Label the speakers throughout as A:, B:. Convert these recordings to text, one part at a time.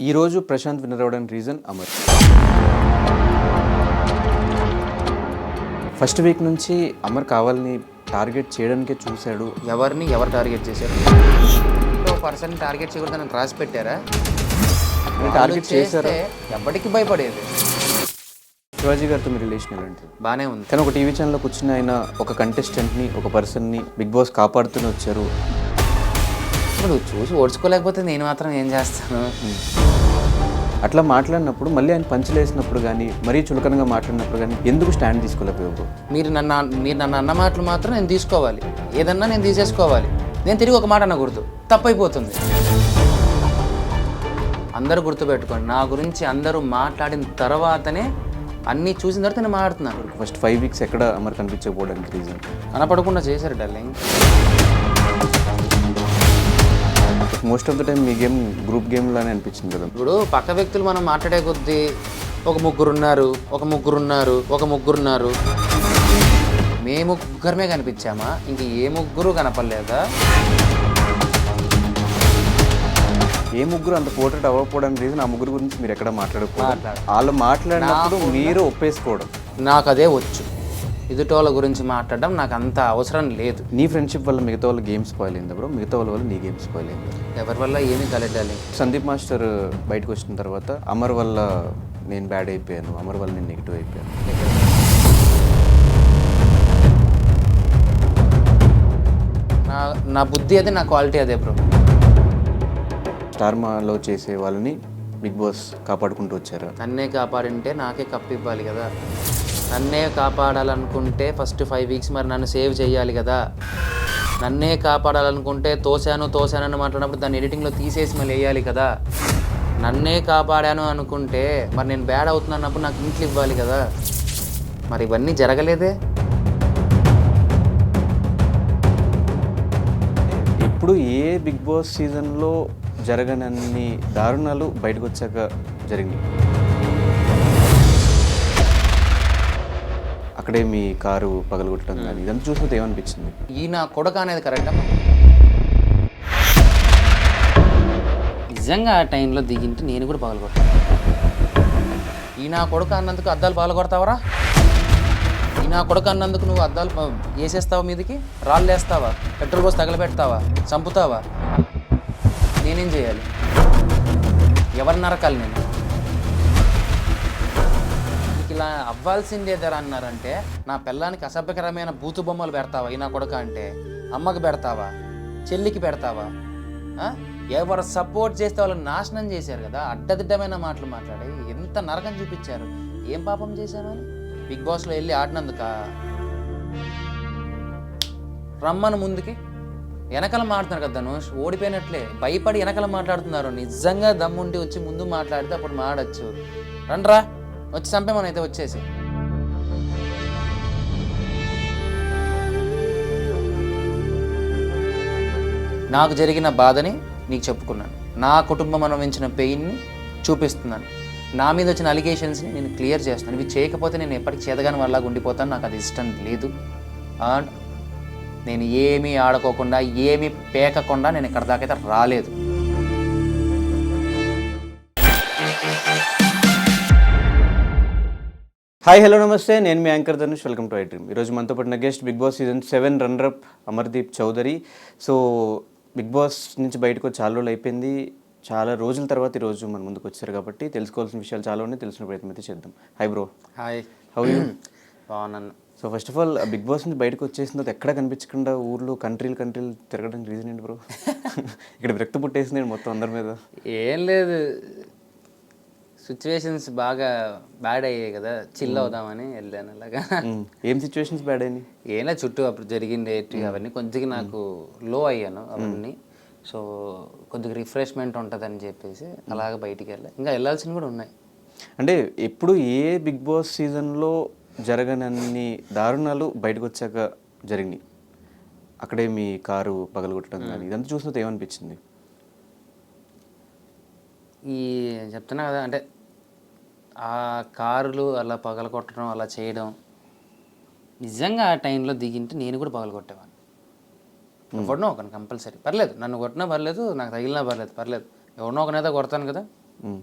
A: ఈరోజు ప్రశాంత్ విన్నర్ అవ్వడానికి reason Amar. First week నుంచి అమర్ కావాలని టార్గెట్ చేయడానికే చూశాడు.
B: ఎవరు టార్గెట్ చేశారు? పర్సన్ టార్గెట్ చేయకూడదని రాసి పెట్టారా?
A: టార్గెట్ చేశారు.
B: ఎవరికి భయపడేది?
A: శివాజీ గారితో మీ రిలేషన్ ఎలాంటిది?
B: బాగానే ఉంది.
A: కానీ ఒక టీవీ ఛానల్లో కూర్చుని ఆయన ఒక కంటెస్టెంట్ని, ఒక పర్సన్ని బిగ్ బాస్ కాపాడుతూనే వచ్చారు.
B: ఇప్పుడు చూసి ఓడ్చుకోలేకపోతే నేను మాత్రం ఏం చేస్తాను?
A: అట్లా మాట్లాడినప్పుడు మళ్ళీ ఆయన పంచులేసినప్పుడు కానీ, మరీ చులకనగా మాట్లాడినప్పుడు కానీ ఎందుకు స్టాండ్ తీసుకోలేకపోయావు?
B: మీరు నన్ను అన్న మాటలు మాత్రం నేను తీసుకోవాలి. ఏదన్నా నేను తీసేసుకోవాలి. నేను తిరిగి ఒక మాట అనకూడదు, తప్పైపోతుంది. అందరూ గుర్తుపెట్టుకోండి, నా గురించి అందరూ మాట్లాడిన తర్వాతనే అన్నీ చూసిన తర్వాత నేను మాట్లాడుతున్నాను.
A: ఫస్ట్ 5 వీక్స్ ఎక్కడ అమర్ కనిపించకపోవడానికి రీజన్?
B: కనపడకుండా చేశారు darling.
A: Most of the time me game group game లానే అనిపించింది కదా.
B: ఇప్పుడు పక్క వ్యక్తులు మనం మాట్లాడే కొద్దీ ఒక ముగ్గురున్నారు. మేము ముగ్గురమే కనిపించామా? ఇంక ఏ ముగ్గురు కనపడలేదా?
A: ఏ ముగ్గురు అంత పోర్ట్రేట్ అవ్వకపోవడానికి రీజన్ ఆ ముగ్గురు గురించి మీరు ఎక్కడ మాట్లాడకపోవడం, వాళ్ళు మాట్లాడినప్పుడు మీరు ఒప్పేసుకోవడం.
B: నాకు అదే వచ్చు. ఎదుటోళ్ళ గురించి మాట్లాడడం నాకు అంత అవసరం లేదు.
A: నీ ఫ్రెండ్షిప్ వల్ల మిగతా వాళ్ళ గేమ్ స్పాయిల్ అయిందా బ్రో? మిగతా వాళ్ళ వల్ల నీ గేమ్ స్పాయిల్ అయిందా?
B: ఎవరి వల్ల ఏమీ కలెక్టాలి.
A: సందీప్ మాస్టర్ బయటకు వచ్చిన తర్వాత అమర్ వల్ల నేను బ్యాడ్ అయిపోయాను, అమర్ వల్ల నేను నెగిటివ్ అయిపోయాను.
B: నా బుద్ధి అదే, నా క్వాలిటీ అదే బ్రో.
A: స్టార్మాలో చేసే వాళ్ళని బిగ్ బాస్ కాపాడుకుంటూ వచ్చారు.
B: నన్నే కాపాడింటే నాకే కప్పు ఇవ్వాలి కదా. నన్నే కాపాడాలనుకుంటే ఫస్ట్ 5 వీక్స్ మరి నన్ను సేవ్ చేయాలి కదా. నన్నే కాపాడాలనుకుంటే తోసానని మాట్లాడినప్పుడు దాన్ని ఎడిటింగ్లో తీసేసి మళ్ళీ వేయాలి కదా. నన్నే కాపాడాను అనుకుంటే మరి నేను బ్యాడ్ అవుతున్నప్పుడు నాకు ఇంట్లో ఇవ్వాలి కదా. మరి ఇవన్నీ జరగలేదే.
A: ఇప్పుడు ఏ బిగ్ బాస్ సీజన్లో జరగనన్ని దారుణాలు బయటకు వచ్చాక జరిగినాయి. అక్కడే మీ కారు పగలగొట్టడం కానీ ఇదంతా చూసినట్టు ఏమనిపించింది?
B: ఈ నా కొడుకు అనేది కరెక్టా? నిజంగా ఆ టైంలో దిగింటే నేను కూడా పగలగొట్టాను. ఈ నా కొడుకు అన్నందుకు అద్దాలు పగలగొడతావరా? ఈ నా కొడుకు అన్నందుకు నువ్వు అద్దాలు వేసేస్తావా? మీదికి రాళ్ళు వేస్తావా? పెట్రోల్ పోసి తగలబెడతావా? చంపుతావా? నేనేం చేయాలి? ఎవరు నరకాలి? నేను ఇలా అవ్వాల్సిందేదరా అన్నారంటే నా పిల్లానికి అసభ్యకరమైన బూతు బొమ్మలు పెడతావా? ఈ నా కొడుక అంటే అమ్మకి పెడతావా? చెల్లికి పెడతావా? ఎవరు సపోర్ట్ చేస్తే వాళ్ళని నాశనం చేశారు కదా. అడ్డదిడ్డమైన మాటలు మాట్లాడి ఎంత నరకం చూపించారు. ఏం పాపం చేశాను? బిగ్ బాస్లో వెళ్ళి ఆడినందుక రమ్మను ముందుకి. వెనకాల మాట్లాడుతున్నారు కదా ధనుష్, ఓడిపోయినట్లే భయపడి వెనకాల మాట్లాడుతున్నారు. నిజంగా దమ్ముండి వచ్చి ముందు మాట్లాడితే అప్పుడు మాడచ్చు. రండ్రా వచ్చి చంపేమనైతే వచ్చేసి. నాకు జరిగిన బాధని నీకు చెప్పుకున్నాను. నా కుటుంబం అనుభవించిన పెయిన్ని చూపిస్తున్నాను. నా మీద వచ్చిన అలిగేషన్స్ని నేను క్లియర్ చేస్తున్నాను. ఇవి చేయకపోతే నేను ఎప్పటికీ చేతగాని వాళ్ళగా ఉండిపోతాను. నాకు అది ఇష్టం లేదు. అండ్ నేను ఏమీ ఆడుకోకుండా ఏమీ పేకకుండా నేను ఇక్కడ దాకైతే రాలేదు.
A: హాయ్, హలో, నమస్తే. నేను మీ anchor Dhanush. Welcome to iDream. ఈరోజు మనతో పాటు guest Bigg Boss season 7 runner-up Amardeep Chowdary. So Bigg Boss నుంచి బయటకు చాలా రోజులు అయిపోయింది. చాలా రోజుల తర్వాత ఈరోజు మన ముందుకు వచ్చారు కాబట్టి తెలుసుకోవాల్సిన విషయాలు చాలా ఉన్నాయి. తెలిసిన ప్రయత్నం అయితే చేద్దాం. Hi bro.
B: Hi,
A: how you?
B: బాగున్నాను.
A: So first of all Bigg Boss నుంచి బయటకు వచ్చేసిన తర్వాత ఎక్కడ కనిపించకుండా ఊర్లో కంట్రీలు తిరగడానికి రీజన్ ఏంటి బ్రో? ఇక్కడ విరక్తి పుట్టేసింది మొత్తం అందరి మీద.
B: ఏం లేదు, సిచ్యువేషన్స్ బాగా బ్యాడ్ అయ్యాయి కదా, చిల్ అవుదామని వెళ్ళాను. అలాగా.
A: ఏం సిచ్యువేషన్స్ బ్యాడ్ అయినాయి?
B: ఏం లేదు, చుట్టూ అప్పుడు జరిగింది అవన్నీ కొంచెం నాకు లో అయ్యాను అవన్నీ. సో కొద్దిగా రిఫ్రెష్మెంట్ ఉంటుందని చెప్పేసి అలాగ బయటికి వెళ్ళా. ఇంకా వెళ్ళాల్సినవి కూడా ఉన్నాయి.
A: అంటే ఎప్పుడు ఏ బిగ్ బాస్ సీజన్లో జరగనన్ని దారుణాలు బయటకు వచ్చాక జరిగినాయి. అక్కడే మీ కారు పగలగొట్టడం కానీ ఇదంతా చూసినట్టు ఏమనిపించింది?
B: చెప్తున్నా కదా, అంటే ఆ కార్లు అలా పగలగొట్టడం అలా చేయడం, నిజంగా ఆ టైంలో దిగింటే నేను కూడా పగలగొట్టేవాడిని. కొట్టినా ఒక కంపల్సరీ పర్లేదు, నన్ను కొట్టినా పర్లేదు, నాకు తగిలినా పర్లేదు. ఎవరినో ఒకనైతే కొడతాను కదా,
A: మ్మ్.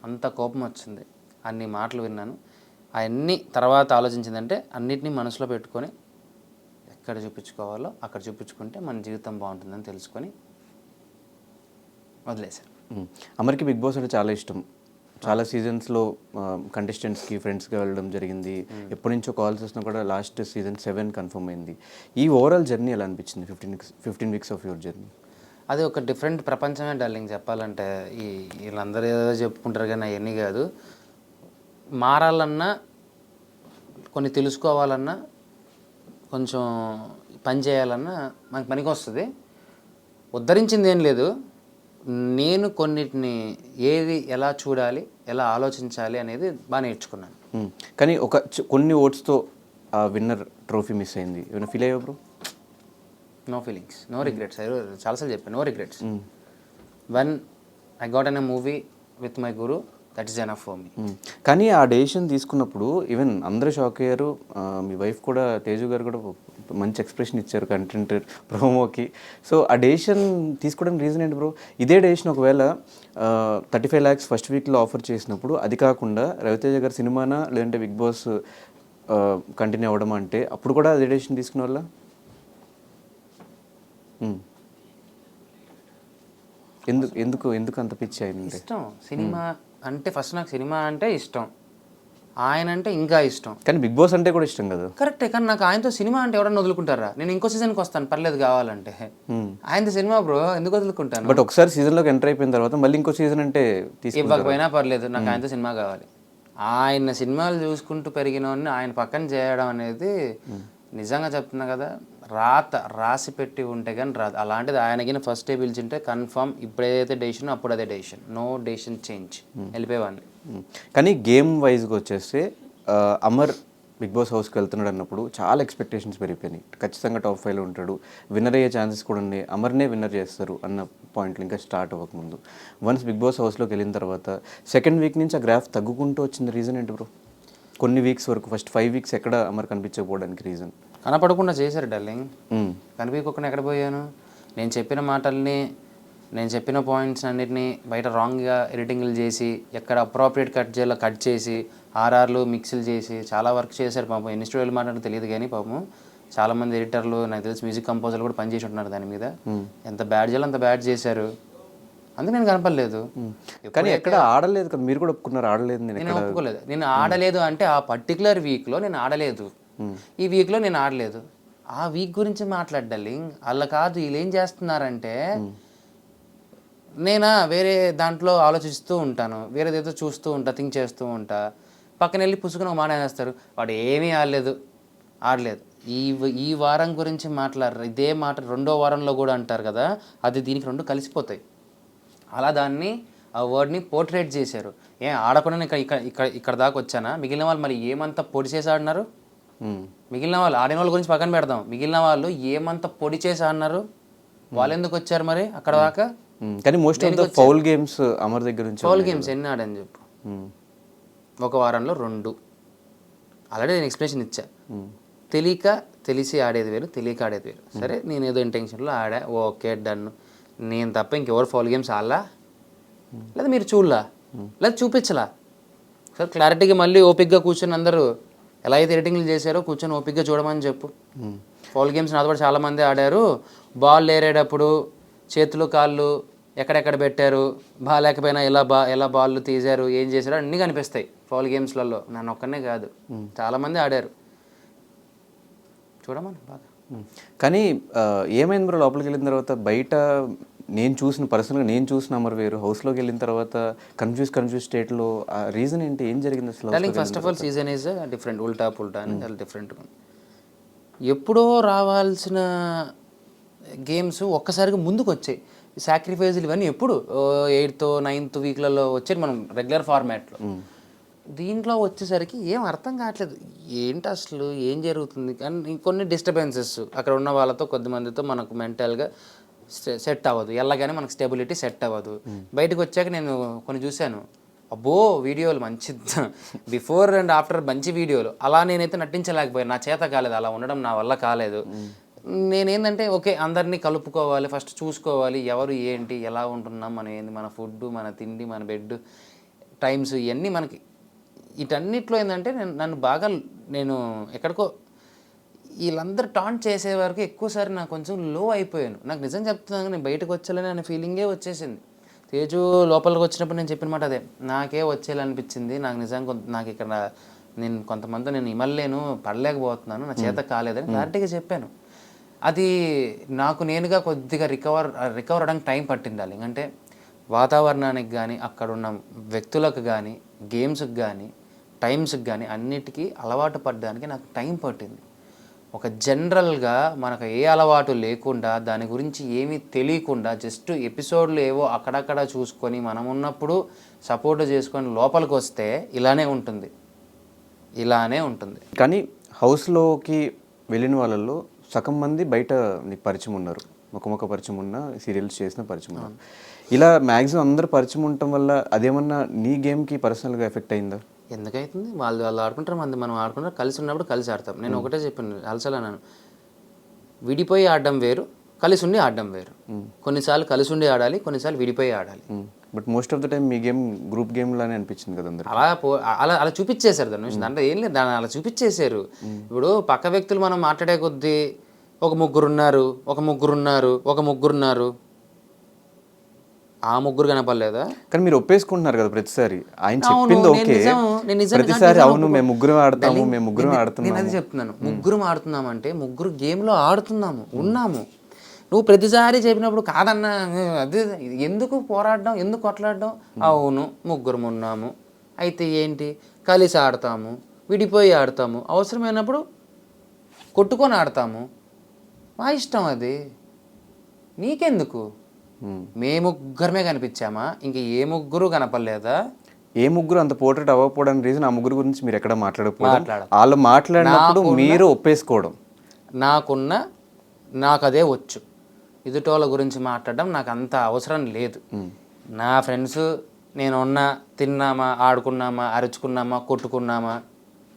B: అంత కోపం వచ్చింది. అన్ని మాటలు విన్నాను. అవన్నీ తర్వాత ఆలోచించిందంటే అన్నిటినీ మనసులో పెట్టుకొని ఎక్కడ చూపించుకోవాలో అక్కడ చూపించుకుంటే మన జీవితం బాగుంటుందని తెలుసుకొని వదిలేశాను.
A: మ్మ్. అమర్కి బిగ్ బాస్ అంటే చాలా ఇష్టం. చాలా సీజన్స్లో కంటెస్టెంట్స్కి ఫ్రెండ్స్గా వెళ్ళడం జరిగింది. ఎప్పటి నుంచో కాల్స్ వస్తున్నా కూడా లాస్ట్ సీజన్ 7 కన్ఫర్మ్ అయింది. ఈ ఓవరాల్ జర్నీ ఎలా అనిపించింది? 15 వీక్స్ ఆఫ్ యువర్ జర్నీ.
B: అది ఒక డిఫరెంట్ ప్రపంచమే డార్లింగ్. చెప్పాలంటే వీళ్ళందరూ ఏదో చెప్పుకుంటారు కానీ అవన్నీ కాదు. మారాలన్నా, కొన్ని తెలుసుకోవాలన్నా, కొంచెం పని చేయాలన్నా మనకి పనికి వస్తుంది. ఉద్ధరించింది ఏం లేదు. నేను కొన్నిటిని ఏది ఎలా చూడాలి, ఎలా ఆలోచించాలి అనేది బాగా నేర్చుకున్నాను.
A: మ్మ్. కానీ కొన్ని ఓట్స్తో ఆ విన్నర్ ట్రోఫీ మిస్ అయింది. ఏమైనా ఫీల్ అయ్యా bro?
B: No feelings, no regrets. చాలాసార్లు చెప్పాను, no regrets. When I got on a movie with my guru, that is enough for me.
A: కానీ ఆ డెసిషన్ తీసుకున్నప్పుడు ఈవెన్ అందరూ షాక్ అయ్యారు. మీ వైఫ్ కూడా, తేజు గారు కూడా మంచి ఎక్స్ప్రెషన్ ఇచ్చారు కంటెంట్ ప్రోమోకి. సో ఆ డెసిషన్ తీసుకోవడానికి రీజన్ ఏంటి బ్రో? ఇదే డెసిషన్ ఒకవేళ 35 lakhs ఫస్ట్ వీక్లో ఆఫర్ చేసినప్పుడు, అది కాకుండా రవితేజ గారి సినిమానా లేదంటే బిగ్ బాస్ కంటిన్యూ అవ్వడం అంటే అప్పుడు కూడా అదే డెసిషన్ తీసుకునే వాళ్ళ? ఎందుకు ఎందుకు అంత పిచ్చి అయింది?
B: ఇష్టం సినిమా అంటే. ఫస్ట్ నాకు సినిమా అంటే ఇష్టం, ఆయన అంటే ఇంకా ఇష్టం.
A: కానీ బిగ్ బాస్ అంటే కూడా ఇష్టం కదా.
B: కరెక్టే, కానీ నాకు ఆయనతో సినిమా అంటే ఎవరన్నా వదులుకుంటారా? నేను ఇంకో సీజన్కి వస్తాను పర్లేదు కావాలంటే. ఆయనతో సినిమా బ్రో ఎందుకు వదులుకుంటాను?
A: బట్ ఒకసారి సీజన్లోకి ఎంటర్ అయిపోయిన తర్వాత మళ్ళీ ఇంకో సీజన్ అంటే
B: ఇవ్వకపోయినా పర్లేదు, నాకు ఆయనతో సినిమా కావాలి. ఆయన సినిమాలు చూసుకుంటూ పెరిగినవన్నీ ఆయన పక్కన చేయడం అనేది నిజంగా చెప్తున్నా కదా, రాసి పెట్టి ఉంటే కానీ రాదు. అలాంటిది ఆయనకి ఫస్ట్ డే పిలిచింటే కన్ఫర్మ్ ఇప్పుడు ఏదైతే డెసిషన్ అప్పుడు అదే డెసిషన్, నో డెసిషన్ చేంజ్, వెళ్ళిపోయేవాడిని.
A: కానీ గేమ్ వైజ్గా వచ్చేస్తే అమర్ బిగ్ బాస్ హౌస్కి వెళ్తున్నాడు అన్నప్పుడు చాలా ఎక్స్పెక్టేషన్స్ పెరిగిపోయినాయి. ఖచ్చితంగా టాప్ 5లో ఉంటాడు, విన్నర్ అయ్యే ఛాన్సెస్ కూడా ఉన్నాయి, అమర్నే విన్నర్ చేస్తారు అన్న పాయింట్లు ఇంకా స్టార్ట్ అవ్వకముందు. వన్స్ బిగ్ బాస్ హౌస్లోకి వెళ్ళిన తర్వాత సెకండ్ వీక్ నుంచి ఆ గ్రాఫ్ తగ్గుకుంటూ వచ్చింది. రీజన్ ఏంటి బ్రో? కొన్ని వీక్స్ వరకు, ఫస్ట్ 5 weeks ఎక్కడ అమర్ కనిపించకపోవడానికి రీజన్?
B: కనపడకుండా చేశారు డార్లింగ్. కనిపించకుండా ఎక్కడ పోయాను? నేను చెప్పిన మాటల్ని, నేను చెప్పిన పాయింట్స్ అన్నిటిని బయట రాంగ్గా ఎడిటింగ్లు చేసి, ఎక్కడ అప్రోప్రియేట్ కట్ చేయాలో కట్ చేసి, ఆర్ఆర్లు మిక్స్లు చేసి చాలా వర్క్ చేశారు పాపం. ఎన్ని స్టూడియోలు మాట్లాడో తెలియదు కానీ పాపం చాలామంది ఎడిటర్లు, నాకు తెలిసి మ్యూజిక్ కంపోజర్లు కూడా పనిచేసి ఉంటున్నారు దాని మీద. ఎంత బ్యాడ్ చేయాలో అంత బ్యాడ్ చేశారు, అందుకు నేను కనపడలేదు.
A: కానీ ఎక్కడ ఆడలేదు కదా, మీరు కూడా ఒప్పుకున్నారు ఆడలేదు.
B: నేను ఒప్పుకోలేదు. నేను ఆడలేదు అంటే ఆ పర్టికులర్ వీక్లో నేను ఆడలేదు, ఈ వీక్లో నేను ఆడలేదు. ఆ వీక్ గురించి మాట్లాడాలి అలా కాదు. వీళ్ళు ఏం చేస్తున్నారంటే, నేనా వేరే దాంట్లో ఆలోచిస్తూ ఉంటాను, వేరేదేదో చూస్తూ ఉంటా, థింక్ చేస్తూ ఉంటా, పక్కన వెళ్ళి పుసుకుని ఒక మాట వేస్తారు, వాడు ఏమీ ఆడలేదు. ఈ వారం గురించి మాట్లాడరు, ఇదే మాట రెండో వారంలో కూడా అంటారు కదా, అది దీనికి రెండు కలిసిపోతాయి. అలా దాన్ని, ఆ వర్డ్ని పోర్ట్రేట్ చేశారు. ఆడకుండా నేను ఇక్కడ దాకా వచ్చానా? మిగిలిన వాళ్ళు మరి ఏమంతా పొడి చేసి ఆడినారు? మిగిలిన వాళ్ళు ఆడిన వాళ్ళ గురించి పక్కన పెడదాం, మిగిలిన వాళ్ళు ఏమంతా పొడి చేసి ఆడినారు? వాళ్ళు ఎందుకు వచ్చారు మరి అక్కడ దాకా?
A: కానీ most of the foul games Amar దగ్గర నుంచి.
B: ఫౌల్ గేమ్స్ ఎన్ని ఆడని చెప్పు? ఒక వారంలో 2. ఆల్రెడీ నేను ఎక్స్ప్లెనేషన్ ఇచ్చా. తెలిసి ఆడేది వేరు, తెలియక ఆడేది వేరు. సరే, నేను ఏదో ఇంటెన్షన్లో ఆడా, ఓకే డన్. నేను తప్ప ఇంకెవరు ఫౌల్ గేమ్స్ ఆడలా, లేదా మీరు చూడలా, లేదా చూపించలా. సార్ క్లారిటీగా మళ్ళీ ఓపిక్గా కూర్చొని అందరూ ఎలా అయితే ఎడిటింగ్లు చేశారో కూర్చొని ఓపిక్గా చూడమని చెప్పు. ఫౌల్ గేమ్స్ నాతో పాటు చాలామంది ఆడారు. బాల్ ఏరేటప్పుడు చేతులు కాళ్ళు ఎక్కడెక్కడ పెట్టారు, బాగాలేకపోయినా ఎలా బాల్ తీశారు, ఏం చేశారు అన్నీ కనిపిస్తాయి ఫౌల్ గేమ్స్లలో. నన్ను ఒక్కనే కాదు, చాలామంది ఆడారు, చూడమని బాగా.
A: కానీ ఏమైంది బ్రో లోపలికి వెళ్ళిన తర్వాత? బయట పర్సనల్గా నేను చూసిన అమర్ వేరు, హౌస్లోకి వెళ్ళిన తర్వాత కన్ఫ్యూజ్ స్టేట్లో. ఆ రీజన్ ఏంటి? ఏం జరిగింది అసలు?
B: First of all season is different, ఉల్టా అని చాలా డిఫరెంట్గా. ఎప్పుడో రావాల్సిన గేమ్స్ ఒక్కసారిగా ముందుకు వచ్చాయి. సాక్రిఫైజులు ఇవన్నీ ఎప్పుడు 8th 9th వీక్లలో వచ్చాయి మనం రెగ్యులర్ ఫార్మాట్లో. దీంట్లో వచ్చేసరికి ఏం అర్థం కావట్లేదు, ఏంటి అసలు ఏం జరుగుతుంది. కానీ కొన్ని డిస్టర్బెన్సెస్ అక్కడ ఉన్న వాళ్ళతో, కొద్దిమందితో మనకు మెంటల్గా సెట్ అవ్వదు, ఎలాగైనా మనకు స్టెబిలిటీ సెట్ అవ్వదు. బయటకు వచ్చాక నేను కొన్ని చూశాను, అబ్బో వీడియోలు మంచి బిఫోర్ అండ్ ఆఫ్టర్ మంచి వీడియోలు. అలా నేనైతే నటించలేకపోయాను, నా చేత కాలేదు, అలా ఉండడం నా వల్ల కాలేదు. నేనేంటంటే ఓకే అందరినీ కలుపుకోవాలి, ఫస్ట్ చూసుకోవాలి ఎవరు ఏంటి ఎలా ఉంటున్నాం, మనం ఏంది, మన ఫుడ్, మన తిండి, మన బెడ్ టైమ్స్, ఇవన్నీ మనకి వీటన్నిటిలో ఏంటంటే నన్ను బాగా నేను ఎక్కడికో వీళ్ళందరూ టాంట్ చేసే వరకు ఎక్కువసారి నాకు కొంచెం లో అయిపోయాను. నాకు నిజం చెప్తున్నాను, నేను బయటకు వచ్చేయాలని అనే ఫీలింగే వచ్చేసింది. తేజు లోపలికి వచ్చినప్పుడు నేను చెప్పిన మాట అదే, నాకే వచ్చేయాలనిపించింది. నాకు నిజంగా నాకు ఇక్కడ నేను కొంతమంది నేను ఇమల్లేను, పడలేకపోతున్నాను, నా చేత కాలేదని క్లారిటీగా చెప్పాను. అది నాకు నేనుగా కొద్దిగా రికవర్ అవ్వడానికి టైం పట్టింది. అంటే వాతావరణానికి కానీ, అక్కడున్న వ్యక్తులకు కానీ, గేమ్స్కి కానీ, టైమ్స్కి కానీ అన్నిటికీ అలవాటు పడడానికి నాకు టైం పట్టింది. ఒక జనరల్గా మనకు ఏ అలవాటు లేకుండా, దాని గురించి ఏమీ తెలియకుండా, జస్ట్ ఎపిసోడ్లు ఏవో అక్కడక్కడ చూసుకొని మనం ఉన్నప్పుడు సపోర్ట్ చేసుకొని లోపలికి వస్తే ఇలానే ఉంటుంది.
A: కానీ హౌస్లోకి వెళ్ళిన వాళ్ళల్లో సగం మంది బయట నీకు పరిచయం ఉన్నారు, ముఖముఖ పరిచయం ఉన్న, సీరియల్స్ చేసిన పరిచయం ఉన్నారు. ఇలా మ్యాక్సిమం అందరూ పరిచయం ఉండటం వల్ల అదేమన్నా నీ గేమ్కి పర్సనల్గా ఎఫెక్ట్ అయిందా?
B: ఎందుకైతుంది, వాళ్ళు ఆడుకుంటారు, మనం ఆడుకుంటారు, కలిసి ఉన్నప్పుడు కలిసి ఆడతాం. నేను ఒకటే చెప్పాను అలసలా, నేను విడిపోయి ఆడడం వేరు, కలిసి ఉండి ఆడడం వేరు. కొన్నిసార్లు కలిసి ఉండి ఆడాలి, కొన్నిసార్లు విడిపోయి ఆడాలి.
A: But most of the time me game group game లానే అనిపించింది కదా అందరికి.
B: అలా చూపించేశారు దాన్ని. దాంట్లో ఏం లేదు, దాన్ని అలా చూపించేశారు. ఇప్పుడు పక్క వ్యక్తులు మనం మాట్లాడే కొద్దీ ఒక ముగ్గురున్నారు, ఆ ముగ్గురు కనపడలేదా?
A: కానీ మీరు ఒప్పేసుకుంటున్నారు కదా ప్రతిసారి, ఆయన చెప్పింది ఓకే, ప్రతిసారి అవును మేము ముగ్గురం ఆడతాము, మేము ముగ్గురం ఆడుతున్నాము.
B: నేను అది చెప్తున్నాను, ముగ్గురం ఆడుతున్నాము అంటే ముగ్గురు గేమ్లో ఆడుతున్నాము, ఉన్నాము. నువ్వు ప్రతిసారి చెప్పినప్పుడు కాదన్నా, అదే ఎందుకు పోరాడడం, ఎందుకు కొట్లాడడం? అవును ముగ్గురం ఉన్నాము, అయితే ఏంటి, కలిసి ఆడతాము, విడిపోయి ఆడతాము, అవసరమైనప్పుడు కొట్టుకొని ఆడతాము, మా ఇష్టం అది, నీకెందుకు? మేము ముగ్గురమే కనిపించామా, ఇంక ఏ ముగ్గురు కనపడలేదా?
A: ఏ ముగ్గురు అంత పోర్ట్రేట్ అవ్వకపోవడానికి రీజన్ ఆ ముగ్గురు గురించి మీరు ఎక్కడ మాట్లాడకపోవడం, వాళ్ళు మాట్లాడినప్పుడు మీరు ఒప్పేసుకోవడం.
B: నాకు అదే వచ్చు, ఎదుటోళ్ళ గురించి మాట్లాడడం నాకు అంత అవసరం లేదు. నా ఫ్రెండ్స్ నేనున్నా, తిన్నామా, ఆడుకున్నామా, అరుచుకున్నామా, కొట్టుకున్నామా,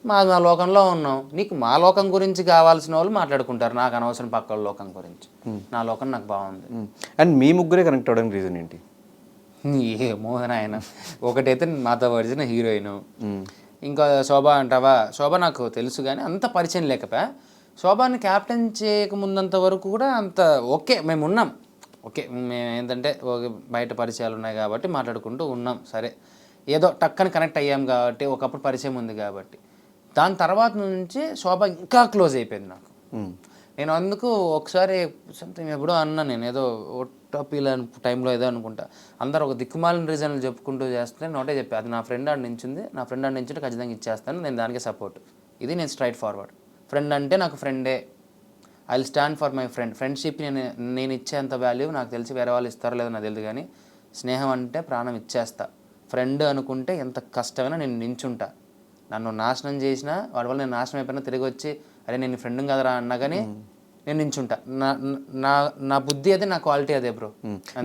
B: మా లోకంలో ఉన్నాం. నీకు మా లోకం గురించి కావాల్సిన వాళ్ళు మాట్లాడుకుంటారు, నాకు అనవసరం పక్క లోకం గురించి. నా లోకం నాకు బాగుంది.
A: అండ్ మీ ముగ్గురే కనెక్ట్ అవ్వడానికి రీజన్ ఏంటి?
B: ఏమో ఆయన, ఒకటైతే మాతో పరిచిన హీరోయిన్, ఇంకా శోభ అంటావా, శోభ నాకు తెలుసు కానీ అంత పరిచయం లేకపోయా. శోభాని క్యాప్టెన్ చేయకముందంత వరకు కూడా అంత ఓకే, మేము ఉన్నాం, ఓకే మేము ఏంటంటే బయట పరిచయాలు ఉన్నాయి కాబట్టి మాట్లాడుకుంటూ ఉన్నాం, సరే ఏదో టక్కని కనెక్ట్ అయ్యాం కాబట్టి, ఒకప్పుడు పరిచయం ఉంది కాబట్టి. దాని తర్వాత నుంచి శోభ ఇంకా క్లోజ్ అయిపోయింది నాకు. నేను అందుకు ఒకసారి సంథింగ్ ఎప్పుడో అన్నా, నేను ఏదో ఓటపీల టైంలో ఏదో అనుకుంటా, అందరు ఒక దిక్కుమాలిన రీజన్లు చెప్పుకుంటూ చేస్తే నోటే చెప్పి, అది నా ఫ్రెండ్ ఆడ నించుంది, నా ఫ్రెండ్ ఆడ నించుంటే ఖచ్చితంగా ఇచ్చేస్తాను, నేను దానికే సపోర్ట్. ఇది నేను స్ట్రైట్ ఫార్వర్డ్. ఫ్రెండ్ అంటే నాకు ఫ్రెండే, I will stand for my friend. Friendship నేను ఇచ్చేంత వాల్యూ నాకు తెలిసి వేరే వాళ్ళు ఇస్తారో లేదో నాకు తెలియదు, కానీ స్నేహం అంటే ప్రాణం ఇచ్చేస్తా. ఫ్రెండ్ అనుకుంటే ఎంత కష్టమైనా నేను నించుంటా. నన్ను నాశనం చేసినా, వాడి వల్ల నేను నాశనం అయిపోయినా తిరిగి వచ్చి అరే నేను ఫ్రెండ్ కదరా అన్నా కానీ నేను నించుంటా. నా బుద్ధి అదే, నా క్వాలిటీ అదే బ్రో.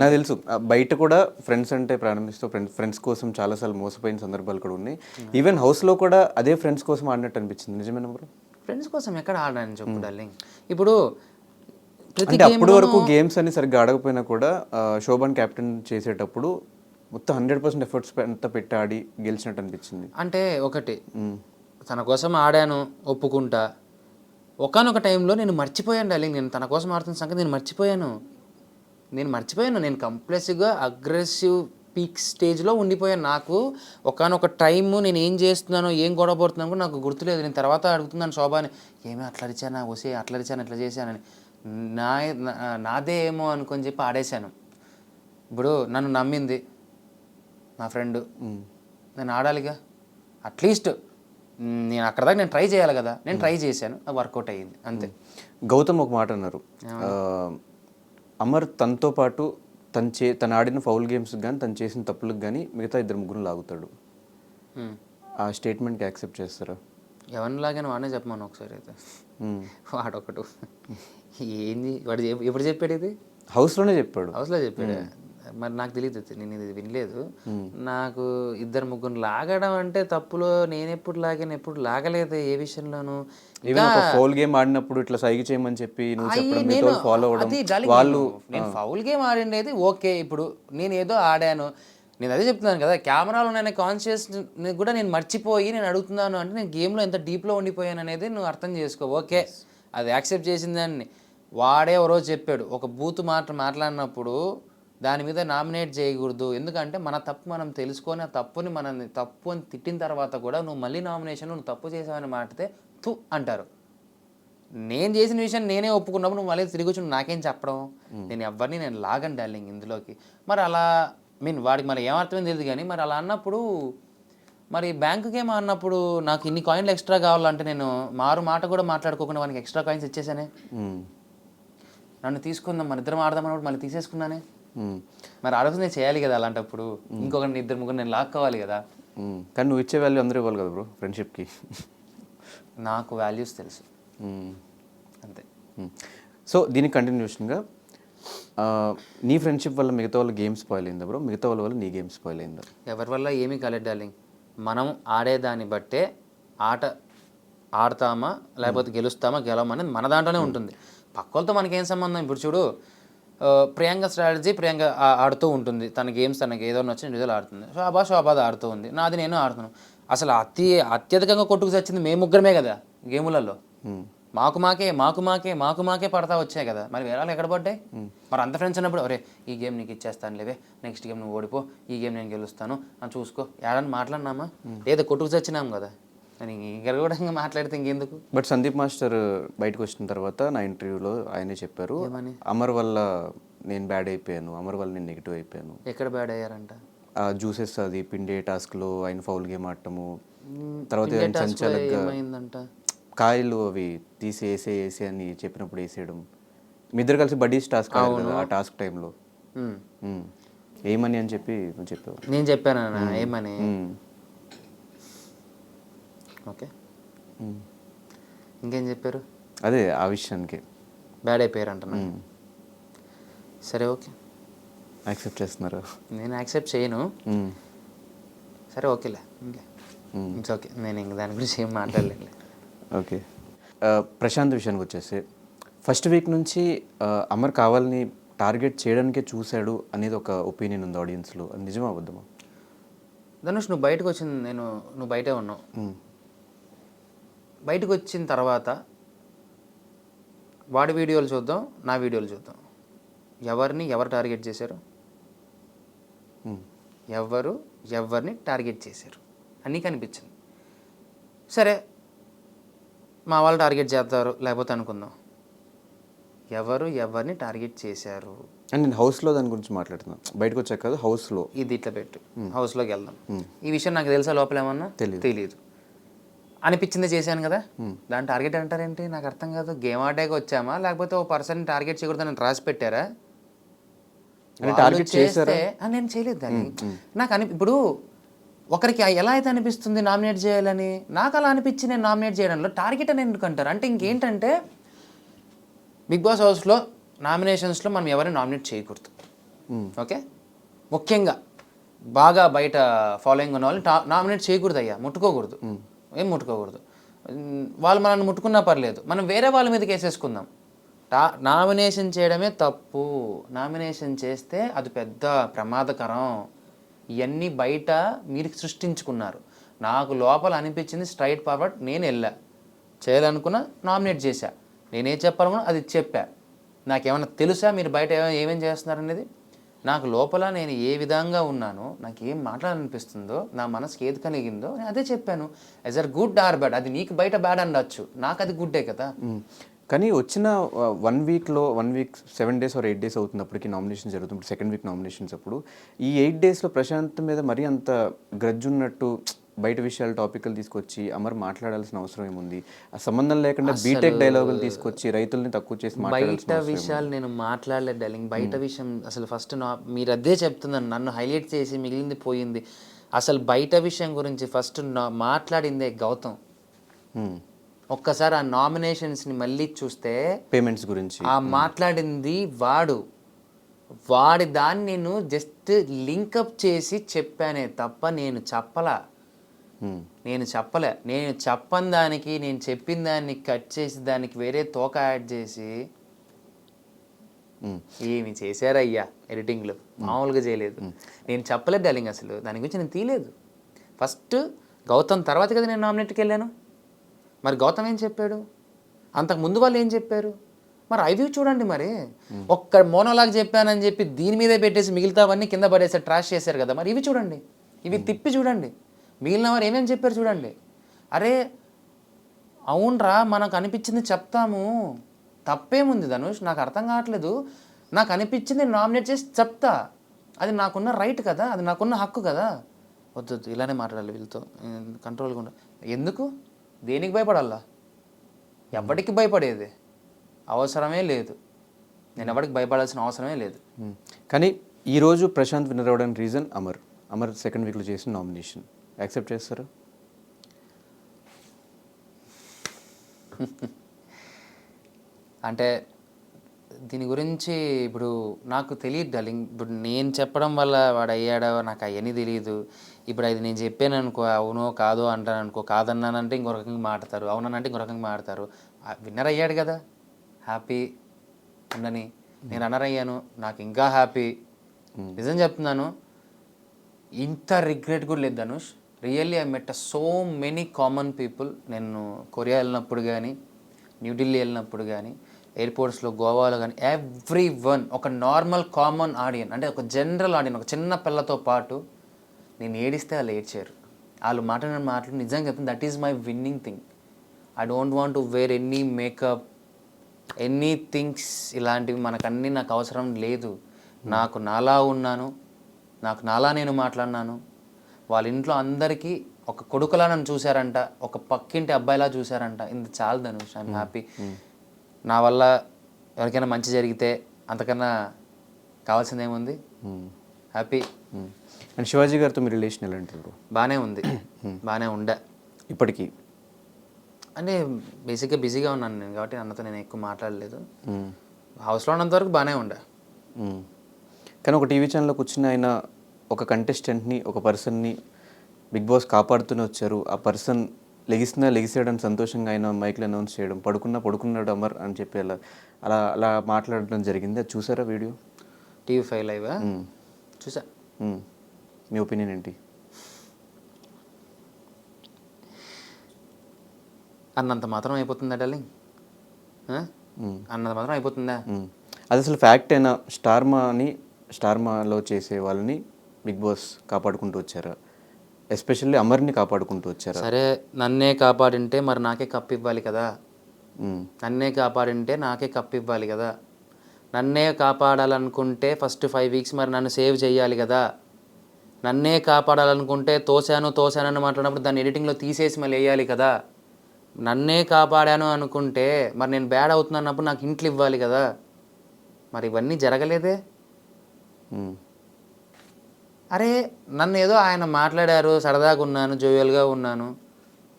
A: నాకు తెలుసు బయట కూడా ఫ్రెండ్స్ అంటే ప్రారంభిస్తూ ఫ్రెండ్స్ కోసం చాలాసార్లు మోసపోయిన సందర్భాలు కూడా ఉన్నాయి. ఈవెన్ హౌస్లో కూడా అదే ఫ్రెండ్స్ కోసం ఆడినట్టు అనిపించింది, నిజమేనా బ్రో?
B: ఫ్రెండ్స్ కోసం ఎక్కడ ఆడాలని చెప్పు డార్లింగ్. ఇప్పుడు
A: అంటే అప్పటి వరకు గేమ్స్ అని సరిగ్గా ఆడకపోయినా కూడా శోభన్ క్యాప్టెన్ చేసేటప్పుడు మొత్తం 100% ఎఫర్ట్స్ అంతా పెట్టి ఆడి గెలిచినట్టు అనిపించింది.
B: అంటే ఒకటి తన కోసం ఆడాను, ఒప్పుకుంటా. ఒకానొక టైంలో నేను మర్చిపోయాను డార్లింగ్, నేను తన కోసం ఆడుతున్న సంగతి నేను మర్చిపోయాను. నేను కంప్లెసివ్గా అగ్రెసివ్ పీక్ స్టేజ్లో ఉండిపోయాను. నాకు ఒకానొక టైము నేను ఏం చేస్తున్నానో, ఏం గొడవ పడుతున్నాను కూడా నాకు గుర్తులేదు. నేను తర్వాత అడుగుతున్నాను శోభాని, ఏమీ అట్లా అరిచానా, అట్లా అరిచాను, ఇట్లా చేశానని. నాదే ఏమో అనుకొని చెప్పి ఆడేశాను. ఇప్పుడు నన్ను నమ్మింది నా ఫ్రెండ్, నేను ఆడాలిగా అట్లీస్ట్. నేను అక్కడ దాకా నేను ట్రై చేయాలి కదా, నేను ట్రై చేశాను, అది వర్కౌట్ అయ్యింది అంతే.
A: గౌతమ్ ఒక మాట అన్నారు, అమర్ తనతో పాటు తను ఆడిన ఫౌల్ గేమ్స్కి కానీ తను చేసిన తప్పులకు కానీ మిగతా 2-3 లాగుతాడు. ఆ స్టేట్మెంట్కి యాక్సెప్ట్ చేస్తారా?
B: ఎవరిని లాగాను వాడే చెప్పమను ఒకసారి అయితే. వాడొకడు ఏంది వాడు ఎప్పుడు చెప్పాడు ఇది?
A: హౌస్లోనే చెప్పాడు.
B: హౌస్లో చెప్పాడు. మరి నాకు తెలియదు, నేను ఇది వినలేదు. నాకు ఇద్దరు ముగ్గురు లాగడం అంటే తప్పులో నేను ఎప్పుడు లాగాను, ఎప్పుడు లాగలేదు ఏ విషయంలోనూ.
A: ఈవెన్ ఒక ఫౌల్ గేమ్ ఆడినప్పుడు ఇట్లా సైగ చేయమని చెప్పి నువ్వు చెప్పడం,
B: నేను
A: మీతో ఫాలో అవ్వడం,
B: అది darling,
A: వాళ్ళు
B: నేను ఫౌల్ గేమ్ ఆడిండేది ఓకే. ఇప్పుడు నేను ఏదో ఆడాను, నేను అదే చెప్తున్నాను కదా, కెమెరాలో ఉన్న కాన్షియస్ కూడా నేను మర్చిపోయి నేను అడుగుతున్నాను అంటే నేను గేమ్లో ఎంత డీప్లో ఉండిపోయాను అనేది నువ్వు అర్థం చేసుకో. ఓకే, అది యాక్సెప్ట్ చేసిందాన్ని. వాడే ఓ రోజు చెప్పాడు, ఒక బూత్ మాట్లాడినప్పుడు దాని మీద నామినేట్ చేయకూడదు, ఎందుకంటే మన తప్పు మనం తెలుసుకొని ఆ తప్పుని మనల్ని తప్పు అని తిట్టిన తర్వాత కూడా నువ్వు మళ్ళీ నామినేషన్ నువ్వు తప్పు చేసావని మాటితే తు అంటారు. నేను చేసిన విషయం నేనే ఒప్పుకున్నప్పుడు నువ్వు మళ్ళీ తిరిగి వచ్చి నాకేం చెప్పడం? నేను ఎవరిని నేను లాగను డార్లింగ్ ఇందులోకి. మరి అలా వాడికి మరి ఏమర్థమైంది తెలియదు కానీ మరి అలా అన్నప్పుడు మరి బ్యాంకు గేమ్ అన్నప్పుడు నాకు ఇన్ని కాయిన్లు ఎక్స్ట్రా కావాలంటే నేను మాట కూడా మాట్లాడుకోకుండా వానికి ఎక్స్ట్రా కాయిన్స్ ఇచ్చేసానే. నన్ను తీసుకుందాం మన ఇద్దరం ఆడదాం అన్నప్పుడు మళ్ళీ తీసేసుకున్నానే. మరి ఆ రోజు నేను చేయాలి కదా, అలాంటప్పుడు ఇంకొకరిని ఇద్దరు ముగ్గురు నేను లాక్కోవాలి కదా.
A: కానీ నువ్వు ఇచ్చే వాల్యూ అందరూ ఇవ్వాలి కదా బ్రో ఫ్రెండ్షిప్కి.
B: నాకు వాల్యూస్ తెలుసు అంతే.
A: సో దీనికి కంటిన్యూషన్గా నీ ఫ్రెండ్షిప్ వల్ల మిగతా వాళ్ళ గేమ్ స్పాయిల్ అయిందా బ్రో, మిగతా వాళ్ళ వల్ల నీ గేమ్ స్పాయిల్ అయిందా?
B: ఎవరి వల్ల ఏమీ కాలేదు డార్లింగ్. మనం ఆడేదాన్ని బట్టే ఆట ఆడతామా లేకపోతే గెలుస్తామా గెలవమనేది మన దాంట్లోనే ఉంటుంది. పక్కలతో మనకేం సంబంధం? ఇప్పుడు చూడు, ప్రియాంక స్ట్రాటజీ ప్రియాంక ఆడుతూ ఉంటుంది, తన గేమ్స్ తనకి ఏదో వచ్చిన నిజాలు ఆడుతుంది. శోభాద్ ఆడుతూ ఉంది, నాది నేను ఆడుతున్నాను. అసలు అత్యధికంగా కొట్టుకు వచ్చింది మేము ముగ్గురమే కదా గేములలో. మాకు మాకే పడతా వచ్చాయి కదా, మరి వేరే ఎక్కడ పడ్డాయి? మరి అంత ఫ్రెండ్స్ అన్నప్పుడు ఒరే ఈ గేమ్ నీకు ఇచ్చేస్తాను లేవే, నెక్స్ట్ గేమ్ నువ్వు ఓడిపో, ఈ గేమ్ నేను గెలుస్తాను అని చూసుకో, ఏడని మాట్లాడినామా? లేదా కొట్టుకు చచ్చినాం కదా, నేను ఇక్కడ కూడా ఇంకా మాట్లాడితే ఇంకెందుకు?
A: బట్ సందీప్ మాస్టర్ బయటకు వచ్చిన తర్వాత నా ఇంటర్వ్యూలో ఆయనే చెప్పారు, అమర్ వల్ల నేను బ్యాడ్ అయిపోయాను, అమర్ వల్ల నేను నెగిటివ్ అయిపోయాను.
B: ఎక్కడ బ్యాడ్ అయ్యారంట?
A: జ్యూసెస్ అది పిండే టాస్క్లో ఆయన ఫౌల్ గేమ్ ఆడటము, తర్వాత సంచాలకుగా
B: ఏమైందంట,
A: కాయలు అవి తీసి వేసే అని చెప్పినప్పుడు వేసేయడం, మీ ఇద్దరు కలిసి బడ్డీస్ టాస్క్ ఆడారు ఆ టాస్క్ టైంలో ఏమని అని చెప్పి నువ్వు చెప్పావు.
B: నేను చెప్పాను ఏమని? ఓకే, ఇంకేం చెప్పారు?
A: అదే ఆ విషయానికి
B: బ్యాడ్ అయిపోయారు అంటున్నా. సరే ఓకే,
A: యాక్సెప్ట్ చేస్తున్నారు.
B: నేను యాక్సెప్ట్ చేయను. సరే ఓకేలే, ఇట్స్ ఓకే, నేను ఇంక దాని గురించి ఏం మాట్లాడలేదు.
A: ఓకే, ప్రశాంత్ విషయానికి వచ్చేసి ఫస్ట్ వీక్ నుంచి అమర్ కావాలని టార్గెట్ చేయడానికే చూశాడు అనేది ఒక ఒపీనియన్ ఉంది ఆడియన్స్లో, అది నిజమా అబద్ధమా?
B: ధనుష్, నువ్వు బయటకు వచ్చింది నువ్వు బయటే ఉన్నావు. బయటకు వచ్చిన తర్వాత వాడి వీడియోలు చూద్దాం, నా వీడియోలు చూద్దాం. ఎవరు టార్గెట్ చేశారు? ఎవరిని టార్గెట్ చేశారు అని కనిపించింది. సరే, మా వాళ్ళు టార్గెట్ చేస్తారు లేకపోతే అనుకుందాం, ఎవరిని టార్గెట్ చేశారు
A: అని నేను హౌస్లో దాని గురించి మాట్లాడుతున్నాను, బయటకు వచ్చాక కాదు, హౌస్లో.
B: ఇది ఇట్లా పెట్టు, హౌస్లోకి వెళ్దాం. ఈ విషయం నాకు తెలుసా లోపల ఏమన్నా? తెలియదు అనిపించిందే చేశాను కదా, దాని టార్గెట్ అంటారేంటి? నాకు అర్థం కాదు. గేమ్ ఆడాక వచ్చామా లేకపోతే ఓ పర్సన్ టార్గెట్ చేయకూడదని రాసి పెట్టారా?
A: టార్గెట్ చేస్తే
B: నేను చేయలేదు దాన్ని. నాకు ఇప్పుడు ఒకరికి ఎలా అయితే అనిపిస్తుంది నామినేట్ చేయాలని, నాకు అలా అనిపించి నేను నామినేట్ చేయడంలో టార్గెట్ అని ఎందుకంటారు అంటే, ఇంకేంటంటే బిగ్ బాస్ హౌస్లో నామినేషన్స్లో మనం ఎవరిని నామినేట్ చేయకూడదు. ఓకే, ముఖ్యంగా బాగా బయట ఫాలోయింగ్ ఉన్న వాళ్ళని నామినేట్ చేయకూడదు అయ్యా, ముట్టుకోకూడదు, ఏం ముట్టుకోకూడదు. వాళ్ళు మనల్ని ముట్టుకున్నా పర్లేదు, మనం వేరే వాళ్ళ మీదకి వేసేసుకుందాం. నామినేషన్ చేయడమే తప్పు. నామినేషన్ చేస్తే అది పెద్ద ప్రమాదకరం. ఇవన్నీ బయట మీరు సృష్టించుకున్నారు. నాకు లోపల అనిపించింది స్ట్రైట్ ఫార్వర్డ్, నేను వెళ్ళా చేయాలనుకున్నా, నామినేట్ చేశా. నేనేం చెప్పాలనుకున్నా అది చెప్పా. నాకేమన్నా తెలుసా మీరు బయట ఏమేం చేస్తున్నారనేది? నాకు లోపల నేను ఏ విధంగా ఉన్నానో, నాకు ఏం మాట్లాడాలనిపిస్తుందో, నా మనసుకి ఏది కలిగిందో నేను అదే చెప్పాను. As or good or bad, అది నీకు బయట బ్యాడ్ అనొచ్చు, నాకు అది గుడ్డే కదా.
A: కానీ వచ్చిన 1 వీక్ 7 days or 8 days అవుతున్నప్పటికీ నామినేషన్ జరుగుతుంది, సెకండ్ వీక్ నామినేషన్స్ అప్పుడు ఈ 8 daysలో ప్రశాంత్ మీద మరీ అంత గ్రడ్జ్ ఉన్నట్టు బయట విషయాలు టాపిక్లు తీసుకొచ్చి అమర్ మాట్లాడాల్సిన అవసరం ఏముంది? ఆ సంబంధం లేకుండా బీటెక్ డైలాగులు తీసుకొచ్చి రైతుల్ని తక్కువ చేసి
B: బయట విషయాలు నేను మాట్లాడలేదు డార్లింగ్. బయట విషయం అసలు ఫస్ట్ మీరు అదే చెప్తున్నాను, నన్ను హైలైట్ చేసి మిగిలింది పోయింది. అసలు బయట విషయం గురించి ఫస్ట్ మాట్లాడిందే గౌతమ్. ఒక్కసారి ఆ నామినేషన్స్ని మళ్ళీ చూస్తే
A: పేమెంట్స్ గురించి
B: ఆ మాట్లాడింది వాడి దాన్ని నేను జస్ట్ లింకప్ చేసి చెప్పానే తప్ప నేను చెప్పలా. నేను చెప్పని దానికి నేను చెప్పిన దాన్ని కట్ చేసి దానికి వేరే తోక యాడ్ చేసి ఏమి చేశారయ్యా ఎడిటింగ్లో, మామూలుగా చేయలేదు. నేను చెప్పలేదు డార్లింగ్, అసలు దాని గురించి నేను తీయలేదు. ఫస్ట్ గౌతమ్ తర్వాత కదా నేను నామినేట్కి వెళ్ళాను. మరి గౌతమ్ ఏం చెప్పాడు, అంతకు ముందు వాళ్ళు ఏం చెప్పారు, మరి అవి చూడండి. మరి ఒక్క మోనోలాగ్ చెప్పానని చెప్పి దీని మీదే పెట్టేసి మిగతావన్నీ కింద పడేసారు, ట్రాష్ చేశారు కదా. మరి ఇవి చూడండి, ఇవి తిప్పి చూడండి, మిగిలిన వారు ఏమేమి చెప్పారు చూడండి. అరే అవునరా, మనకు అనిపించింది చెప్తాము, తప్పేముంది ధనుష్, నాకు అర్థం కావట్లేదు. నాకు అనిపించింది నామినేట్ చేసి చెప్తా, అది నాకున్న రైట్ కదా, అది నాకున్న హక్కు కదా. వద్దు ఇలానే మాట్లాడాలి వీళ్ళతో, కంట్రోల్గా ఉండాలి. ఎందుకు, దేనికి భయపడాలా, ఎవరికి భయపడేది అవసరమే లేదు. నేను ఎవరికి భయపడాల్సిన అవసరమే లేదు.
A: కానీ ఈరోజు ప్రశాంత్ విన్నర్ అవ్వడానికి రీజన్ అమర్ సెకండ్ వీక్లో చేసిన నామినేషన్ యాక్సెప్ట్ చేస్తారా?
B: అంటే దీని గురించి ఇప్పుడు నాకు తెలియదు డార్లింగ్. ఇప్పుడు నేను చెప్పడం వల్ల వాడు అయ్యాడో నాకు అవన్నీ తెలియదు. ఇప్పుడు అది నేను చెప్పాను అనుకో, అవునో కాదో అంటాను అనుకో, కాదన్నానంటే ఇంకో రకంగా మాట్లాడతారు, అవునన్నంటే ఇంకో రకంగా మాట్లాడతారు. విన్నర్ అయ్యాడు కదా, హ్యాపీ ఉండని. నేను రన్నర్ అయ్యాను, నాకు ఇంకా హ్యాపీ. నిజం చెప్తున్నాను, ఇంత రిగ్రెట్ కూడా లేదు Dhanush. Really I met so many common people. నేను కొరియా వెళ్ళినప్పుడు కానీ, న్యూఢిల్లీ వెళ్ళినప్పుడు కానీ, ఎయిర్పోర్ట్స్లో, గోవాలో కానీ, ఎవ్రీ వన్ ఒక నార్మల్ కామన్ ఆడియన్, అంటే ఒక జనరల్ ఆడియన్, ఒక చిన్న పిల్లతో పాటు నేను ఏడిస్తే వాళ్ళు ఏడ్చారు. వాళ్ళు మాట్లాడిన మాటలు నిజంగా చెప్తాను, that is my winning thing. I don't want to wear any makeup, any things ఇలాంటివి మనకన్నీ నాకు అవసరం లేదు. నాకు నాలా ఉన్నాను, నాకు నాలా నేను మాట్లాడినాను. వాళ్ళ ఇంట్లో అందరికీ ఒక కొడుకులా నన్ను చూశారంట, ఒక పక్కింటి అబ్బాయిలా చూశారంట. ఇంత చాలు ధనుష్, ఐఎమ్ హ్యాపీ. నా వల్ల ఎవరికైనా మంచి జరిగితే అంతకన్నా కావాల్సింది ఏముంది, హ్యాపీ.
A: అండ్ శివాజీ గారితో మీ రిలేషన్ ఎలా అంటారు?
B: బాగానే ఉంది, బాగానే ఉండే
A: ఇప్పటికీ.
B: అంటే బేసిక్గా బిజీగా ఉన్నాను నేను కాబట్టి అన్నతో నేను ఎక్కువ మాట్లాడలేదు. హౌస్లో ఉన్నంత వరకు బాగానే ఉండే.
A: కానీ ఒక టీవీ ఛానల్లోకి వచ్చిన ఆయన ఒక కంటెస్టెంట్ని, ఒక పర్సన్ని బిగ్ బాస్ కాపాడుతూనే వచ్చారు. ఆ పర్సన్ లెగిసాడని సంతోషంగా ఆయన మైక్లో అనౌన్స్ చేయడం, పడుకున్నాడు అమర్ అని చెప్పి అలా అలా అలా మాట్లాడడం జరిగింది. అది చూసారా వీడియో?
B: TV5 లైవ్ చూసా.
A: మీ ఒపీనియన్ ఏంటి?
B: అన్నంత మాత్రం అయిపోతుందా డార్లింగ్? అన్నంత మాత్రం అయిపోతుందా?
A: అది అసలు ఫ్యాక్ట్ అయినా స్టార్మాలో చేసే వాళ్ళని బిగ్ బాస్ కాపాడుకుంటూ వచ్చారా? ఎస్పెషల్లీ అమర్ని కాపాడుకుంటూ వచ్చారా?
B: సరే, నన్నే కాపాడింటే మరి నాకే కప్పు ఇవ్వాలి కదా. నన్నే కాపాడింటే నాకే కప్పు ఇవ్వాలి కదా. నన్నే కాపాడాలనుకుంటే ఫస్ట్ 5 వీక్స్ మరి నన్ను సేవ్ చేయాలి కదా. నన్నే కాపాడాలనుకుంటే తోసానని మాట్లాడినప్పుడు దాన్ని ఎడిటింగ్లో తీసేసి మళ్ళీ వేయాలి కదా. నన్నే కాపాడాను అనుకుంటే మరి నేను బ్యాడ్ అవుతున్నప్పుడు నాకు ఇంట్లో ఇవ్వాలి కదా. మరి ఇవన్నీ జరగలేదే. అరే నన్ను ఏదో ఆయన మాట్లాడారు, సరదాగా ఉన్నాను, జోవియల్గా ఉన్నాను,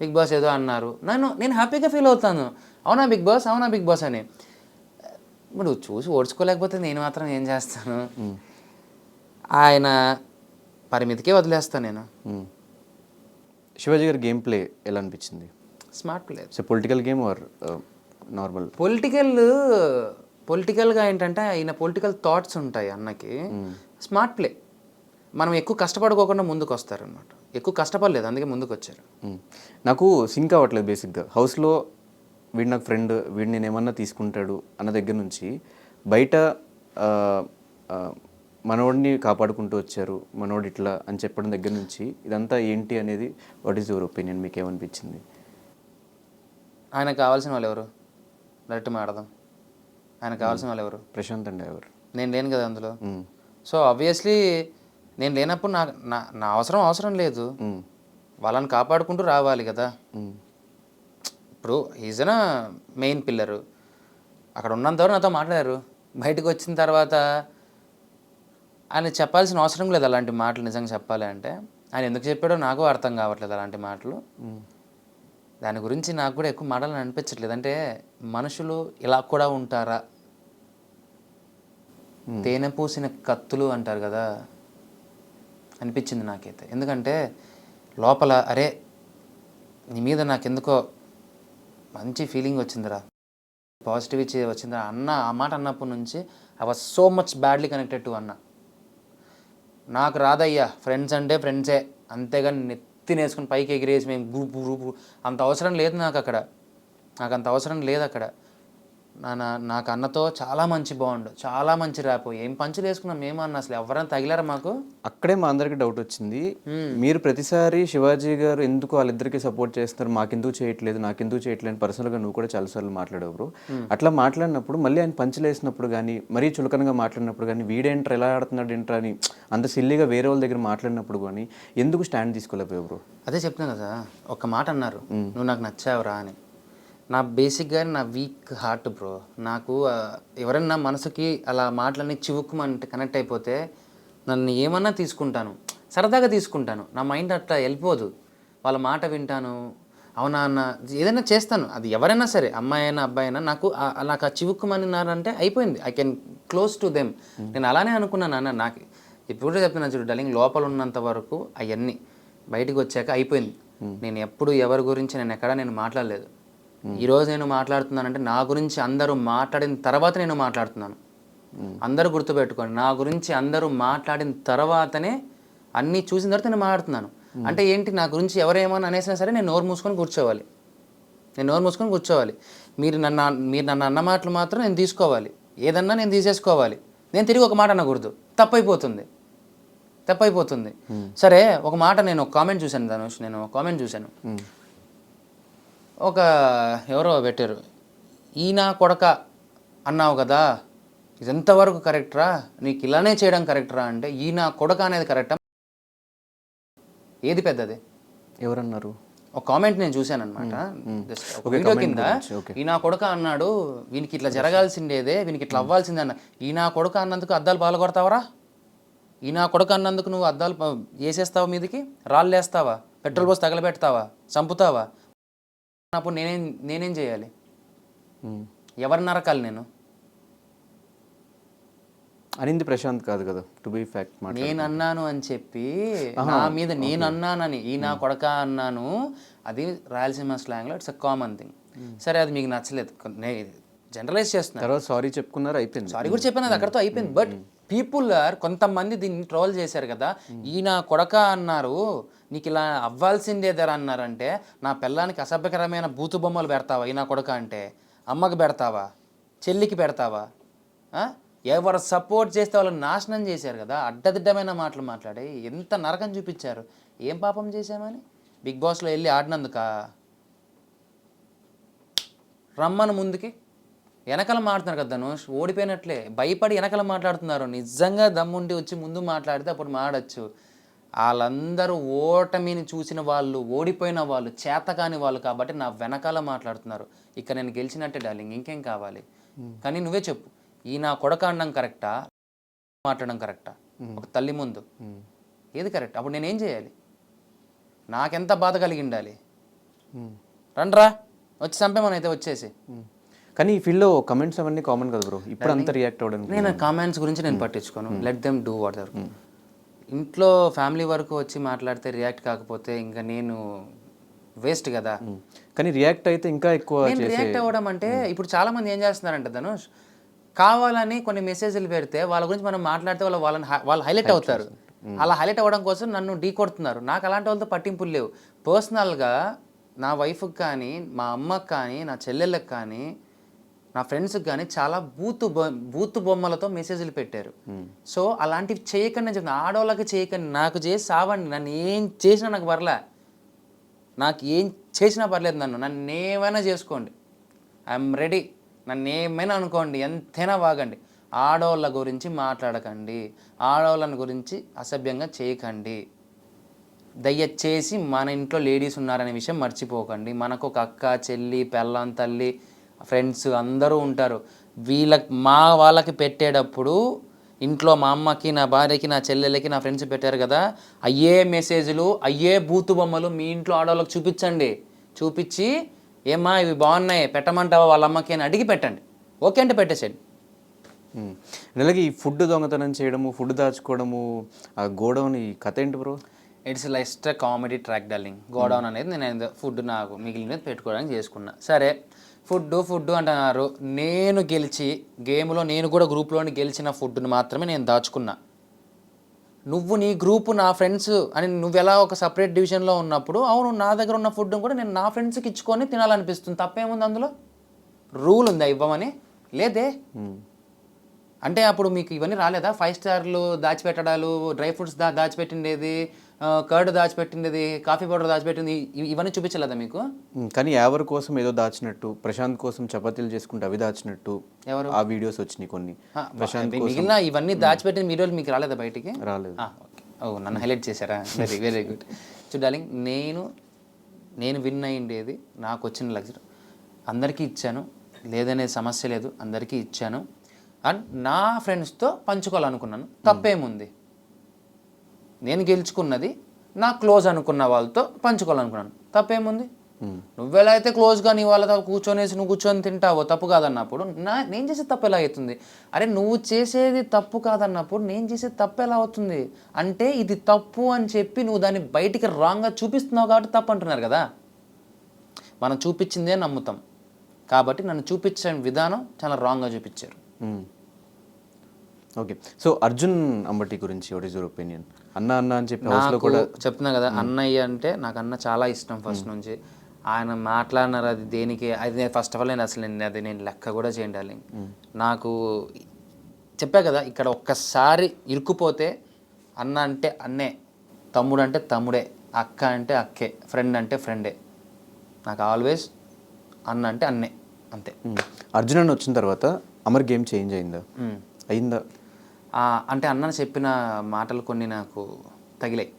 B: బిగ్ బాస్ ఏదో అన్నారు, నేను హ్యాపీగా ఫీల్ అవుతాను. అవునా బిగ్ బాస్ అని. ఇప్పుడు చూసి ఓడ్చుకోలేకపోతే నేను మాత్రం ఏం చేస్తాను? ఆయన పరిమితికే వదిలేస్తాను నేను.
A: శివాజీ గారి గేమ్ ప్లే ఎలా అనిపించింది?
B: Smart play.
A: So political game or normal?
B: పొలిటికల్గా ఏంటంటే ఆయన పొలిటికల్ థాట్స్ ఉంటాయి అన్నకి. Smart play. మనం ఎక్కువ కష్టపడుకోకుండా ముందుకు వస్తారనమాట. ఎక్కువ కష్టపడలేదు, అందుకే ముందుకు వచ్చారు.
A: నాకు సింక్ అవ్వట్లేదు బేసిక్గా. హౌస్లో వీడు నాకు ఫ్రెండ్, వీడు నేను ఏమన్నా తీసుకుంటాడు అన్న దగ్గర నుంచి బయట మనోడిని కాపాడుకుంటూ వచ్చారు, మనోడు ఇట్లా అని చెప్పడం దగ్గర నుంచి ఇదంతా ఏంటి అనేది వాట్ ఈస్ యువర్ ఒపీనియన్? మీకు ఏమనిపించింది?
B: ఆయనకు కావాల్సిన వాళ్ళు ఎవరు? డైరెక్ట్ మాట్లాడదాం. ఆయనకు కావాల్సిన వాళ్ళు ఎవరు?
A: ప్రశాంత్ అండి. ఎవరు?
B: నేను లేను కదా అందులో. సో ఆబ్వియస్లీ నేను లేనప్పుడు నా అవసరం లేదు. వాళ్ళని కాపాడుకుంటూ రావాలి కదా. ఇప్పుడు ఈజ్ అ మెయిన్ పిల్లరు. అక్కడ ఉన్నంతవరకు నాతో మాట్లాడారు. బయటకు వచ్చిన తర్వాత ఆయన చెప్పాల్సిన అవసరం లేదు అలాంటి మాటలు. నిజంగా చెప్పాలి అంటే ఆయన ఎందుకు చెప్పాడో నాకు అర్థం కావట్లేదు అలాంటి మాటలు. దాని గురించి నాకు కూడా ఎక్కువ మాటలు అనిపించట్లేదు. అంటే మనుషులు ఇలా కూడా ఉంటారా? తేనె పూసిన కత్తులు అంటారు కదా, అనిపించింది నాకైతే. ఎందుకంటే లోపల అరే నీ మీద నాకెందుకో మంచి ఫీలింగ్ వచ్చిందిరా, పాజిటివిటీ వచ్చిందిరా అన్న ఆ మాట అన్నప్పటి నుంచి I was so much badly connected to అన్న. నాకు రాదయ్యా, ఫ్రెండ్స్ అంటే ఫ్రెండ్సే, అంతేగాని నెత్తినేసుకుని పైకి ఎగిరేసి మేము గ్రూపు అంత అవసరం లేదు నాకు అక్కడ. నాకు అంత అవసరం లేదు అక్కడ. నాకు అన్నతో చాలా మంచి బాండ్, చాలా మంచి ర్యాప్. ఏం పంచులు వేసుకున్నాం మేము అన్న, అసలు ఎవరైనా తగిలారా మాకు?
A: అక్కడే మా అందరికి డౌట్ వచ్చింది. మీరు ప్రతిసారి శివాజీ గారు ఎందుకు వాళ్ళిద్దరికి సపోర్ట్ చేస్తున్నారు, మాకెందుకు చేయట్లేదు, నాకెందుకు చేయట్లేదు పర్సనల్గా నువ్వు కూడా చాలాసార్లు మాట్లాడావు బ్రో. అట్లా మాట్లాడినప్పుడు మళ్ళీ ఆయన పంచులు వేసినప్పుడు కానీ, మరీ చులకనగా మాట్లాడినప్పుడు కానీ, వీడేంట్రా ఎలా ఆడుతున్నాడు ఏంట్రా అని అంత సిల్లీగా వేరే వాళ్ళ దగ్గర మాట్లాడినప్పుడు కానీ ఎందుకు స్టాండ్ తీసుకోలేకపోయావు బ్రో?
B: అదే చెప్తున్నా కదా, ఒక మాట అన్నారు, నువ్వు నాకు నచ్చావురా అని. నా బేసిక్గా నా వీక్ హార్ట్ బ్రో. నాకు ఎవరైనా మనసుకి అలా మాటలన్నీ చివుక్కుమంటే కనెక్ట్ అయిపోతే నన్ను ఏమన్నా తీసుకుంటాను, సరదాగా తీసుకుంటాను. నా మైండ్ అట్లా వెళ్ళిపోదు. వాళ్ళ మాట వింటాను, అవునా అన్న ఏదైనా చేస్తాను. అది ఎవరైనా సరే, అమ్మాయి అయినా అబ్బాయి అయినా, నాకు ఆ చివుక్కుమన్నారంటే అయిపోయింది. I can close to them. నేను అలానే అనుకున్నాను అన్న. నాకు ఇప్పుడు చెప్తున్నా చూడు డార్లింగ్, లోపల ఉన్నంత వరకు అవన్నీ బయటకు వచ్చాక అయిపోయింది. నేను ఎప్పుడు ఎవరి గురించి నేను మాట్లాడలేదు. ఈరోజు నేను మాట్లాడుతున్నానంటే నా గురించి అందరూ మాట్లాడిన తర్వాత నేను మాట్లాడుతున్నాను. అందరూ గుర్తుపెట్టుకోండి, నా గురించి అందరూ మాట్లాడిన తర్వాతనే, అన్నీ చూసిన తర్వాత నేను మాట్లాడుతున్నాను. అంటే ఏంటి, నా గురించి ఎవరేమని అనేసినా సరే నేను నోరు మూసుకొని కూర్చోవాలి. మీరు నన్ను అన్న మాటలు మాత్రం నేను తీసుకోవాలి, ఏదన్నా నేను తీసేసుకోవాలి. నేను తిరిగి ఒక మాట అనకూడదు, తప్పైపోతుంది. సరే ఒక మాట, నేను ఒక కామెంట్ చూశాను ధనుష్, ఒక ఎవరో పెట్టారు, ఈయన కొడక అన్నావు కదా, ఇది ఎంతవరకు కరెక్టరా, నీకు ఇలానే చేయడం కరెక్టరా అంటే, ఈయన కొడక అనేది కరెక్టా, ఏది పెద్దది?
A: ఎవరన్నారు?
B: ఒక కామెంట్ నేను చూశాను అనమాట. వీడియో కింద ఈయన కొడక అన్నాడు, వీనికి ఇట్లా జరగాల్సిందేదే, వీనికి ఇట్లా అవ్వాల్సిందే అన్న. ఈయన కొడక అన్నందుకు అద్దాలు పాల్గొడతావరా? ఈయన కొడక అన్నందుకు నువ్వు అద్దాలు వేసేస్తావా, మీదికి రాళ్ళు వేస్తావా, పెట్రోల్ పోసి తగలబెడతావా, చంపుతావా? అప్పుడు నేనేం చేయాలి? ఎవరు నరకాలి? నేను
A: అనింది ప్రశాంత్ కాదు కదా, టు బి ఫ్యాక్ట్.
B: నేను అన్నాను అని చెప్పి నా మీద నేను అన్నానని, ఈ నా కొడక అన్నాను, అది రాయలసీమ స్లాంగ్లో ఇట్స్ అ కామన్ థింగ్. సరే, అది మీకు నచ్చలేదు, జనరలైజ్ చేస్తున్నారు.
A: తర్వాత సారీ చెప్పుకున్నారు, అయిపోయింది.
B: సారీ కూడా చెప్పాను, అది అక్కడితో అయిపోయింది. బట్ పీపుల్ కొంతమంది దీన్ని ట్రోల్ చేశారు కదా, ఈయన కొడక అన్నారు, నీకు ఇలా అవ్వాల్సిందేదరా అన్నారంటే, నా పిల్లానికి అసభ్యకరమైన బూతు బొమ్మలు పెడతావా? ఈయన కొడక అంటే అమ్మకి పెడతావా, చెల్లికి పెడతావా? ఎవరు సపోర్ట్ చేస్తే వాళ్ళని నాశనం చేశారు కదా, అడ్డదిడ్డమైన మాటలు మాట్లాడి ఎంత నరకం చూపించారు. ఏం పాపం చేశామని బిగ్ బాస్లో వెళ్ళి ఆడినందుక? రమ్మను ముందుకి, వెనకల మాట్లాడుతున్నారు కదా ధనుష్, ఓడిపోయినట్లే భయపడి వెనకల మాట్లాడుతున్నారు. నిజంగా దమ్ముండి వచ్చి ముందు మాట్లాడితే అప్పుడు మాడచ్చు. వాళ్ళందరూ ఓటమిని చూసిన వాళ్ళు, ఓడిపోయిన వాళ్ళు, చేతకాని వాళ్ళు కాబట్టి నా వెనకాల మాట్లాడుతున్నారు. ఇక నేను గెలిచినట్టే డార్లింగ్, ఇంకేం కావాలి? కానీ నువ్వే చెప్పు, ఈ నా కొడక అనడం కరెక్టా, మాట్లాడడం కరెక్టా? ఒక తల్లి ముందు ఏది కరెక్ట్? అప్పుడు నేనేం చేయాలి? నాకెంత బాధ కలిగి ఉండాలి? రండ్రా వచ్చి చంపేమని అయితే వచ్చేసి.
A: కానీ ఈ ఫీల్డ్లో కమెంట్స్ అవన్నీ కామన్ కదా బ్రో, ఇప్పుడు అంతా రియాక్ట్ అవ్వడానికి.
B: నేను కామెంట్స్ గురించి నేను పట్టించుకోను, let them do what ever. ఇంట్లో ఫ్యామిలీ వరకు వచ్చి మాట్లాడితే రియాక్ట్ కాకపోతే ఇంకా నేను వేస్ట్ కదా.
A: కానీ రియాక్ట్ అయితే ఇంకా ఎక్కువ.
B: రియాక్ట్ అవ్వడం అంటే ఇప్పుడు చాలా మంది ఏం చేస్తున్నారంటే ధనుష్, కావాలని కొన్ని మెసేజ్లు పెడితే వాళ్ళ గురించి మనం మాట్లాడితే వాళ్ళు హైలైట్ అవుతారు. అలా హైలైట్ అవ్వడం కోసం నన్ను ఢీ కొడుతున్నారు. నాకు అలాంటి వాళ్ళతో పట్టింపులు లేవు. పర్సనల్గా నా వైఫ్కి కానీ, మా అమ్మకి కానీ, నా చెల్లెళ్ళకి కానీ, నా ఫ్రెండ్స్కి కానీ చాలా బూతు బొమ్మలతో మెసేజ్లు పెట్టారు. సో అలాంటివి చేయకండి అని చెప్తున్నా. ఆడవాళ్ళకి చేయకండి, నాకు చేసి సావండి, నన్ను ఏం చేసినా నాకు పర్లే, నాకు ఏం చేసినా పర్లేదు, నన్ను ఏమైనా చేసుకోండి, ఐఎమ్ రెడీ, నన్ను ఏమైనా అనుకోండి, ఎంతైనా వాగండి. ఆడవాళ్ళ గురించి మాట్లాడకండి, ఆడవాళ్ళని గురించి అసభ్యంగా చేయకండి. దయచేసి మన ఇంట్లో లేడీస్ ఉన్నారనే విషయం మర్చిపోకండి. మనకు ఒక అక్క, చెల్లి, పెళ్ళాం, తల్లి, ఫ్రెండ్స్ అందరూ ఉంటారు. వాళ్ళకి పెట్టేటప్పుడు ఇంట్లో మా అమ్మకి, నా భార్యకి, నా చెల్లెలకి, నా ఫ్రెండ్స్ పెట్టారు కదా, అయ్యే మెసేజ్లు, అయ్యే బూతు బొమ్మలు మీ ఇంట్లో ఆడవాళ్ళకి చూపించండి. చూపించి ఏమ్మా ఇవి బాగున్నాయి పెట్టమంటావా వాళ్ళ అమ్మకి అని అడిగి పెట్టండి. ఓకే అంటే పెట్టేసేయండి.
A: అలాగే ఈ ఫుడ్ దొంగతనం చేయడము, ఫుడ్ దాచుకోవడము, ఆ గోడౌన్ ఈ కథ ఏంటి bro?
B: It's latest comedy track darling. Godown అనేది నేను ఫుడ్ నాకు మిగిలినది పెట్టుకోవడానికి చేసుకున్నా. సరే ఫుడ్ అంటున్నారు. నేను గెలిచి గేమ్లో నేను కూడా గ్రూప్లోని గెలిచిన ఫుడ్ని మాత్రమే నేను దాచుకున్నా. నువ్వు నీ గ్రూపు నా ఫ్రెండ్స్ అని నువ్వు ఎలా ఒక సపరేట్ డివిజన్లో ఉన్నప్పుడు, అవును నా దగ్గర ఉన్న ఫుడ్ని కూడా నేను నా ఫ్రెండ్స్కి ఇచ్చుకొని తినాలనిపిస్తుంది. తప్పేముంది అందులో? రూల్ ఉందా ఇవ్వమని? లేదే. అంటే అప్పుడు మీకు ఇవన్నీ రాలేదా? 5 స్టార్లు దాచిపెట్టడాలు, డ్రై ఫ్రూట్స్ దాచిపెట్టిండేది, కర్డ్ దాచిపెట్టిండేది, కాఫీ పౌడర్ దాచిపెట్టింది, ఇవన్నీ చూపించలేదా మీకు?
A: కానీ ఎవరి కోసం ఏదో దాచినట్టు, ప్రశాంత్ కోసం చపాతీలు చేసుకుంటే అవి దాచినట్టు
B: ఎవరు
A: ఆ వీడియోస్ వచ్చినాయి కొన్ని. ప్రశాంత్
B: మిగిలిన ఇవన్నీ దాచిపెట్టిన వీడియోలు మీకు రాలేదా బయటికి?
A: రాలేదు.
B: ఓకే. ఓ నన్ను హైలైట్ చేశారా? Very good. చూడాలింగ్, నేను విన్ అయ్యిండేది నాకు వచ్చిన లగ్జరీ అందరికీ ఇచ్చాను, లేదనే సమస్య లేదు, అందరికీ ఇచ్చాను. అండ్ నా ఫ్రెండ్స్తో పంచుకోవాలనుకున్నాను. తప్పేముంది? నేను గెలుచుకున్నది నా క్లోజ్ అనుకున్న వాళ్ళతో పంచుకోవాలనుకున్నాను. తప్పేముంది? నువ్వెలా అయితే క్లోజ్గా నీ వాళ్ళతో నువ్వు కూర్చొని తింటావో తప్పు కాదన్నప్పుడు నేను చేసేది తప్పు ఎలా అవుతుంది? అరే నువ్వు చేసేది తప్పు కాదన్నప్పుడు నేను చేసేది తప్పు ఎలా అవుతుంది? అంటే ఇది తప్పు అని చెప్పి నువ్వు దాన్ని బయటికి రాంగ్గా చూపిస్తున్నావు కాబట్టి తప్పు అంటున్నారు కదా. మనం చూపించిందే నమ్ముతాం కాబట్టి నన్ను చూపించిన విధానం చాలా రాంగ్గా చూపించారు.
A: ఓకే. సో అర్జున్ అంబటి గురించి వాట్ ఈస్ యువర్ ఒపీనియన్? అన్న అని చెప్పి హౌస్లో కూడా
B: చెప్తున్నా కదా, అన్నయ్య అంటే నాకు అన్న చాలా ఇష్టం ఫస్ట్ నుంచి. ఆయన మాట్లాడినారు అది దేనికి, అది నేను ఫస్ట్ ఆఫ్ ఆల్ నేను లెక్క కూడా చేయండి. నాకు చెప్పా కదా, ఇక్కడ ఒక్కసారి ఇరుక్కుపోతే అన్న అంటే అన్నే, తమ్ముడు అంటే తమ్ముడే, అక్క అంటే అక్కే, ఫ్రెండ్ అంటే ఫ్రెండే. నాకు ఆల్వేస్ అన్న అంటే అన్నే, అంతే.
A: అర్జున్ అన్న వచ్చిన తర్వాత అమర్ గేమ్ చేంజ్ అయిందా?
B: అంటే అన్నని చెప్పిన మాటలు కొన్ని నాకు తగిలాయి.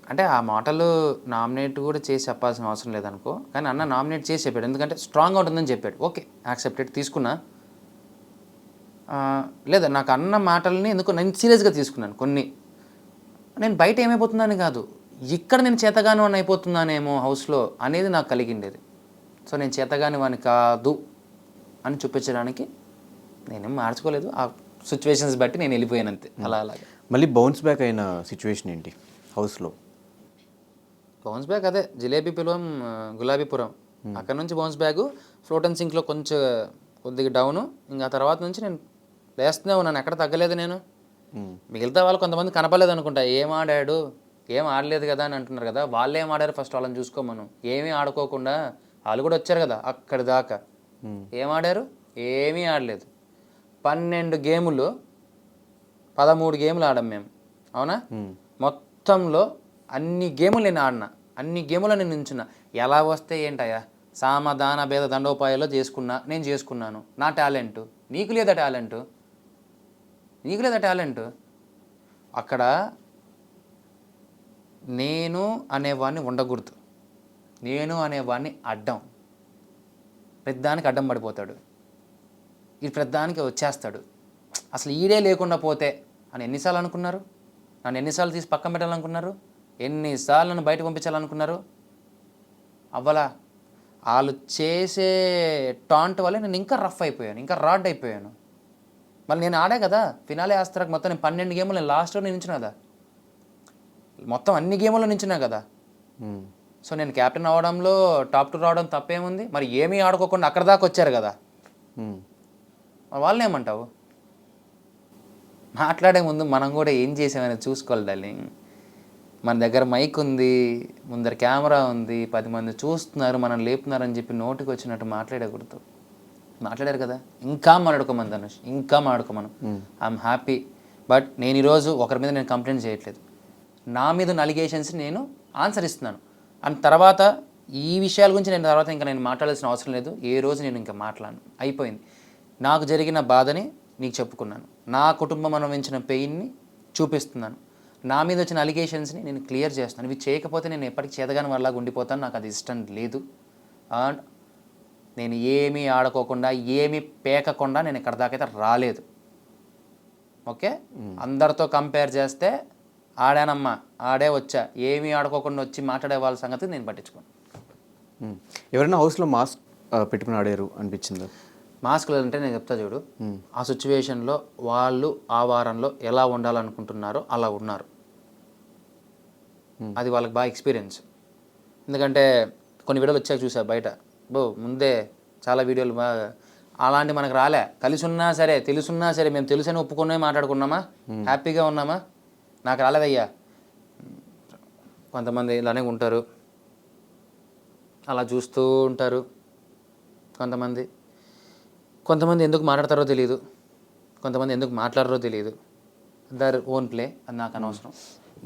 B: అంటే ఆ మాటలు నామినేట్ కూడా చేసి చెప్పాల్సిన అవసరం లేదనుకో, కానీ అన్న నామినేట్ చేసి చెప్పాడు. ఎందుకంటే స్ట్రాంగ్గా ఉంటుందని చెప్పాడు. ఓకే, యాక్సెప్టెడ్, తీసుకున్నా. లేదా నాకు అన్న మాటల్ని ఎందుకు నేను సీరియస్గా తీసుకున్నాను. కొన్ని నేను బయట ఏమైపోతుందని కాదు, ఇక్కడ నేను చేతగాని వాడిని అయిపోతున్నానేమో హౌస్లో అనేది నాకు కలిగిండేది. సో నేను చేతగాని వాడిని కాదు అని చూపించడానికి నేనేం మార్చుకోలేదు. ఆ సిచ్యువేషన్స్ బట్టి నేను వెళ్ళిపోయాను అంతే. అలాగే
A: మళ్ళీ బౌన్స్ బ్యాక్ అయిన సిచ్యువేషన్ ఏంటి హౌస్లో?
B: బౌన్స్ బ్యాక్ అదే జిలేబీపురం, గులాబీపురం, అక్కడ నుంచి బౌన్స్ బ్యాగ్. ఫ్లోట్ అండ్ సింక్లో కొద్దిగా డౌను. ఇంకా తర్వాత నుంచి నేను లేస్తూనే ఉన్నాను, ఎక్కడ తగ్గలేదు నేను. మిగతా వాళ్ళు కొంతమంది కనపడలేదు అనుకుంటా, ఏం ఆడాడు, ఏం ఆడలేదు కదా అని అంటున్నారు కదా. వాళ్ళు ఏం ఆడారు ఫస్ట్ వాళ్ళని చూసుకోమను. ఏమీ ఆడుకోకుండా వాళ్ళు కూడా వచ్చారు కదా అక్కడి దాకా. ఏం ఆడారు? ఏమీ ఆడలేదు. 12 గేములు 13 గేములు ఆడాం మేము, అవునా? మొత్తంలో అన్ని గేములు నేను ఆడినా, అన్ని గేములు నేను నించున్నా. ఎలా వస్తే ఏంటయ్యా, సామధాన భేద దండోపాయాల్లో నేను చేసుకున్నాను. నా టాలెంటు. నీకు లేదా టాలెంటు? అక్కడ నేను అనేవాడిని ఉండకూడదు. నేను అనేవాడిని అడ్డం, పెద్దానికి అడ్డం పడిపోతాడు, ఇది పెద్దానికి వచ్చేస్తాడు. అసలు ఈడే లేకుండా పోతే అని ఎన్నిసార్లు అనుకున్నారు? నన్ను ఎన్నిసార్లు తీసి పక్కన పెట్టాలనుకున్నారు? ఎన్నిసార్లు నన్ను బయట పంపించాలనుకున్నారు? అవ్వలా. వాళ్ళు చేసే టాంట్ వల్ల నేను ఇంకా రఫ్ అయిపోయాను, ఇంకా రాడ్ అయిపోయాను. మళ్ళీ నేను ఆడా కదా ఫినాలే ఆస్తరాకు మొత్తం నేను 12 గేములు నేను లాస్ట్లో నించున్నా కదా, మొత్తం అన్ని గేముల్లో నించున్నా కదా. సో నేను క్యాప్టెన్ అవ్వడంలో టాప్ 2 రావడం తప్పేముంది? మరి ఏమీ ఆడుకోకుండా అక్కడ దాకా వచ్చారు కదా, వాళ్ళని ఏమంటావు? మాట్లాడే ముందు మనం కూడా ఏం చేసామని చూసుకోవాలి డార్లింగ్. మన దగ్గర మైక్ ఉంది, ముందర కెమెరా ఉంది, 10 మంది చూస్తున్నారు, మనం లేపుతున్నారని చెప్పి నోటికి వచ్చినట్టు మాట్లాడకూడదు. మాట్లాడారు కదా, ఇంకా మాట్లాడుకోమని ధనుష్, ఇంకా మాట్లాడుకోమను. I'm happy. బట్ నేను ఈరోజు ఒకరి మీద నేను కంప్లైంట్ చేయట్లేదు. నా మీద ఉన్న అలిగేషన్స్ నేను ఆన్సర్ ఇస్తున్నాను. అండ్ తర్వాత ఈ విషయాల గురించి నేను మాట్లాడాల్సిన అవసరం లేదు. ఏ రోజు నేను ఇంకా మాట్లాడను, అయిపోయింది. నాకు జరిగిన బాధని నీకు చెప్పుకున్నాను, నా కుటుంబం అనుభవించిన పెయిన్ని చూపిస్తున్నాను, నా మీద వచ్చిన అలిగేషన్స్ని నేను క్లియర్ చేస్తున్నాను. ఇవి చేయకపోతే నేను ఎప్పటికీ చేతగాని వాళ్ళలాగా ఉండిపోతాను, నాకు అది ఇష్టం లేదు. అండ్ నేను ఏమీ ఆడుకోకుండా ఏమీ పేకకుండా నేను ఇక్కడ దాకైతే రాలేదు. ఓకే, అందరితో కంపేర్ చేస్తే ఆడానమ్మా, ఆడే వచ్చా, ఏమీ ఆడుకోకుండా వచ్చి మాట్లాడే వాళ్ళ సంగతి నేను పట్టించుకోను.
A: ఎవరైనా హౌస్లో మాస్ పెట్టుకుని ఆడారు అనిపించిందా?
B: మాస్కులు అంటే నేను చెప్తా చూడు, ఆ సిచ్యువేషన్లో వాళ్ళు ఆ వారంలో ఎలా ఉండాలనుకుంటున్నారో అలా ఉన్నారు. అది వాళ్ళకి బాగా ఎక్స్పీరియన్స్. ఎందుకంటే కొన్ని వీడియోలు వచ్చాక చూసా బయట, ముందే చాలా వీడియోలు బాగా అలాంటి మనకు రాలే. కలిసి ఉన్నా సరే తెలుసున్నా సరే మేము తెలుసని ఒప్పుకునే మాట్లాడుకున్నామా, హ్యాపీగా ఉన్నామా, నాకు రాలేదయ్యా. కొంతమంది ఇలానే ఉంటారు, అలా చూస్తూ ఉంటారు. కొంతమంది ఎందుకు మాట్లాడతారో తెలియదు, కొంతమంది ఎందుకు మాట్లాడారో తెలియదు. దర్ ఓన్ ప్లే, అది నాకు అనవసరం.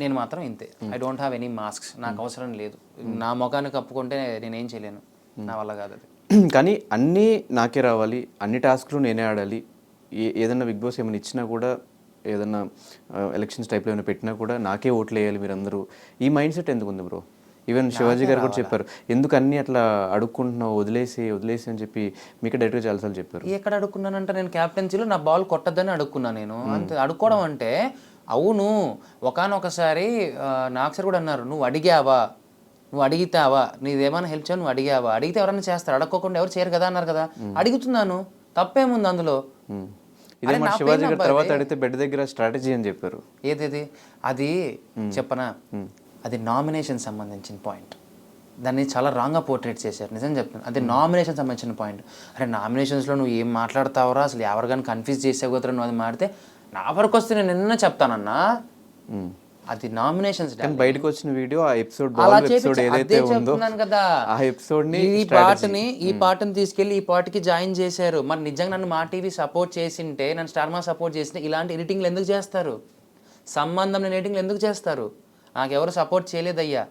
B: నేను మాత్రం ఇంతే. I don't have any masks, నాకు అవసరం లేదు. నా ముఖాన్ని కప్పుకుంటే నేనేం చేయలేను, నా వల్ల కాదు అది.
A: కానీ అన్నీ నాకే రావాలి, అన్ని టాస్క్లు నేనే ఆడాలి, ఏదన్నా బిగ్ బాస్ ఏమైనా ఇచ్చినా కూడా, ఏదన్నా ఎలక్షన్స్ టైప్లో ఏమైనా పెట్టినా కూడా నాకే ఓట్లు వేయాలి మీరందరూ, ఈ మైండ్ సెట్ ఎందుకు ఉంది బ్రో? ఈవెన్ శివాజీ గారు కూడా చెప్పారు, ఎందుకు అన్నీ అట్లా అడుక్కుంటున్నావు, వదిలేసి అని చెప్పి మీకు డైరెక్ట్గా చాలాసార్లు చెప్పారు.
B: ఎక్కడ అడుక్కున్నానంటే నేను క్యాప్టెన్సీలో నా బాల్ కొట్టద్దని అడుక్కున్నాను నేను. అంతే. అడుక్కోవడం అంటే అవును, ఒకానొకసారి నాకు సార్ కూడా అన్నారు, నువ్వు అడిగావా, నువ్వు అడిగితావా, నీదేమైనా హెల్ప్ చేయవు, నువ్వు అడిగావా, అడిగితే ఎవరైనా చేస్తారు, అడగకుండా ఎవరు చేయరు కదా అన్నారు కదా. అడుగుతున్నాను, తప్పేముంది అందులో?
A: ఇదే మా శివాజీ గారు తర్వాత అడిగితే బెడ్ దగ్గర స్ట్రాటజీ అని చెప్పారు.
B: ఏది అది చెప్పనా, అది నామినేషన్ సంబంధించిన పాయింట్. దాన్ని చాలా రాంగ్గా పోర్ట్రేట్ చేశారు, నిజం చెప్తున్నాను. అది నామినేషన్ సంబంధించిన పాయింట్. అరే నామినేషన్స్లో నువ్వు ఏం మాట్లాడతావురా, అసలు ఎవరు కానీ కన్ఫ్యూజ్ చేసేపోతారా నువ్వు, అది మాడితే నా వరకు వస్తే నేను నిన్న చెప్తానన్నా. అది నామినేషన్స్
A: బయటకు వచ్చిన వీడియో, ఆ ఎపిసోడ్
B: అదే చెప్తున్నాను కదా.
A: ఆ ఎపిసోడ్ ని
B: ఈ పాటని తీసుకెళ్లి ఈ పాటకి జాయిన్ చేశారు. మరి నిజంగా నన్ను మా టీవీ సపోర్ట్ చేసింటే, నన్ను స్టార్ మా సపోర్ట్ చేసింటే ఇలాంటి ఎడిటింగ్లు ఎందుకు చేస్తారు? సంబంధం లేని ఎడిటింగ్లు ఎందుకు చేస్తారు? నాకెవరు సపోర్ట్ చేయలేదయ్యా,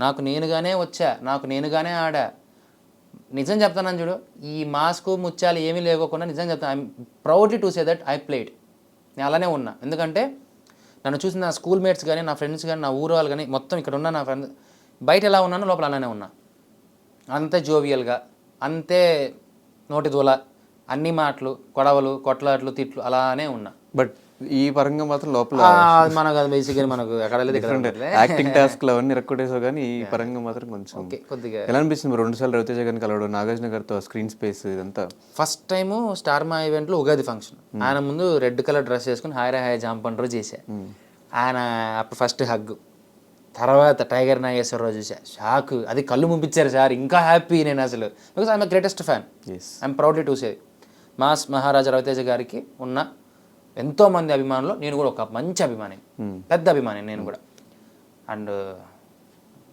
B: నాకు నేనుగానే వచ్చా, నాకు నేనుగానే ఆడా. నిజం చెప్తాను చూడు, ఈ మాస్క్ ముత్యాలు ఏమీ లేకోకుండా నిజం చెప్తాను, I'm proudly to say that I played. నేను అలానే ఉన్నా. ఎందుకంటే నన్ను చూసిన నా స్కూల్ మేట్స్ కానీ, నా ఫ్రెండ్స్ కానీ, నా ఊరు వాళ్ళు కానీ, మొత్తం ఇక్కడ ఉన్న నా ఫ్రెండ్స్, బయట ఎలా ఉన్నానో లోపల అలానే ఉన్నా. అంతే జోవియల్గా, అంతే నోటి దూల, అన్ని మాటలు, గొడవలు, కొట్లాట్లు, తిట్లు అలానే ఉన్నా.
A: బట్ ఈ పరంగా మాత్రం లోపల
B: మనకు బేసిక్గా మనకు ఎక్కడ
A: యాక్టింగ్ టాస్క్ లో అవన్నీ రెక్కొట్టేసావు, కానీ ఈ పరంగా మాత్రం కొంచెం
B: కొద్దిగా
A: ఎలా అనిపిస్తుంది? 2 సార్లు రవితేజ గారిని కలవడం, నాగార్జున గారితో స్క్రీన్ స్పేస్, ఇదంతా
B: ఫస్ట్ టైము స్టార్ మా ఈవెంట్లో ఉగాది ఫంక్షన్. ఆయన ముందు రెడ్ కలర్ డ్రెస్ వేసుకుని హాయ్ జాంపండ్రో చేశా. ఆయన అప్పుడు ఫస్ట్ హగ్, తర్వాత టైగర్ నాగేశ్వరరావు చూసా, షాక్. అది కళ్ళు ముంపించారు సార్, ఇంకా హ్యాపీ నేను అసలు. Because I'm greatest fan, I'm proudly to say. Mass Maharaja Raviteja గారికి ఉన్న ఎంతోమంది అభిమానులు నేను కూడా ఒక మంచి అభిమాని, పెద్ద అభిమాని నేను కూడా. అండ్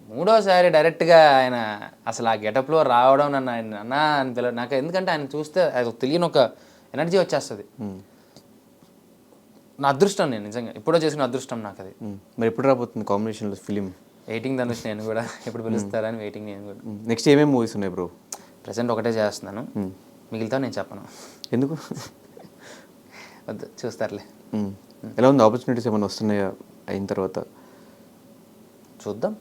B: మూడోసారి డైరెక్ట్గా ఆయన అసలు ఆ గెటప్లో రావడం, నన్ను ఆయన అన్నా అని పిలవడం నాకు, ఎందుకంటే ఆయన చూస్తే అది తెలియని ఒక ఎనర్జీ వచ్చేస్తుంది. నా అదృష్టం, నేను నిజంగా ఎప్పుడో చేసిన అదృష్టం నాకు అది.
A: మరి ఎప్పుడు రాబోతుంది కాంబినేషన్లో ఫిలిం?
B: వెయిటింగ్ ధనుష్ నేను కూడా, ఎప్పుడు పిలుస్తారని వెయిటింగ్ నేను కూడా.
A: నెక్స్ట్ ఏమేమి మూవీస్ ఉన్నాయి బ్రో?
B: ప్రజెంట్ ఒకటే చేస్తున్నాను, మిగిలితే నేను చెప్పను.
A: ఎందుకు?
B: వద్దు, చూస్తారులే.
A: ఎలా ఉంది, ఆపర్చునిటీస్ ఏమైనా వస్తున్నాయా అయిన తర్వాత?
B: చూద్దాం,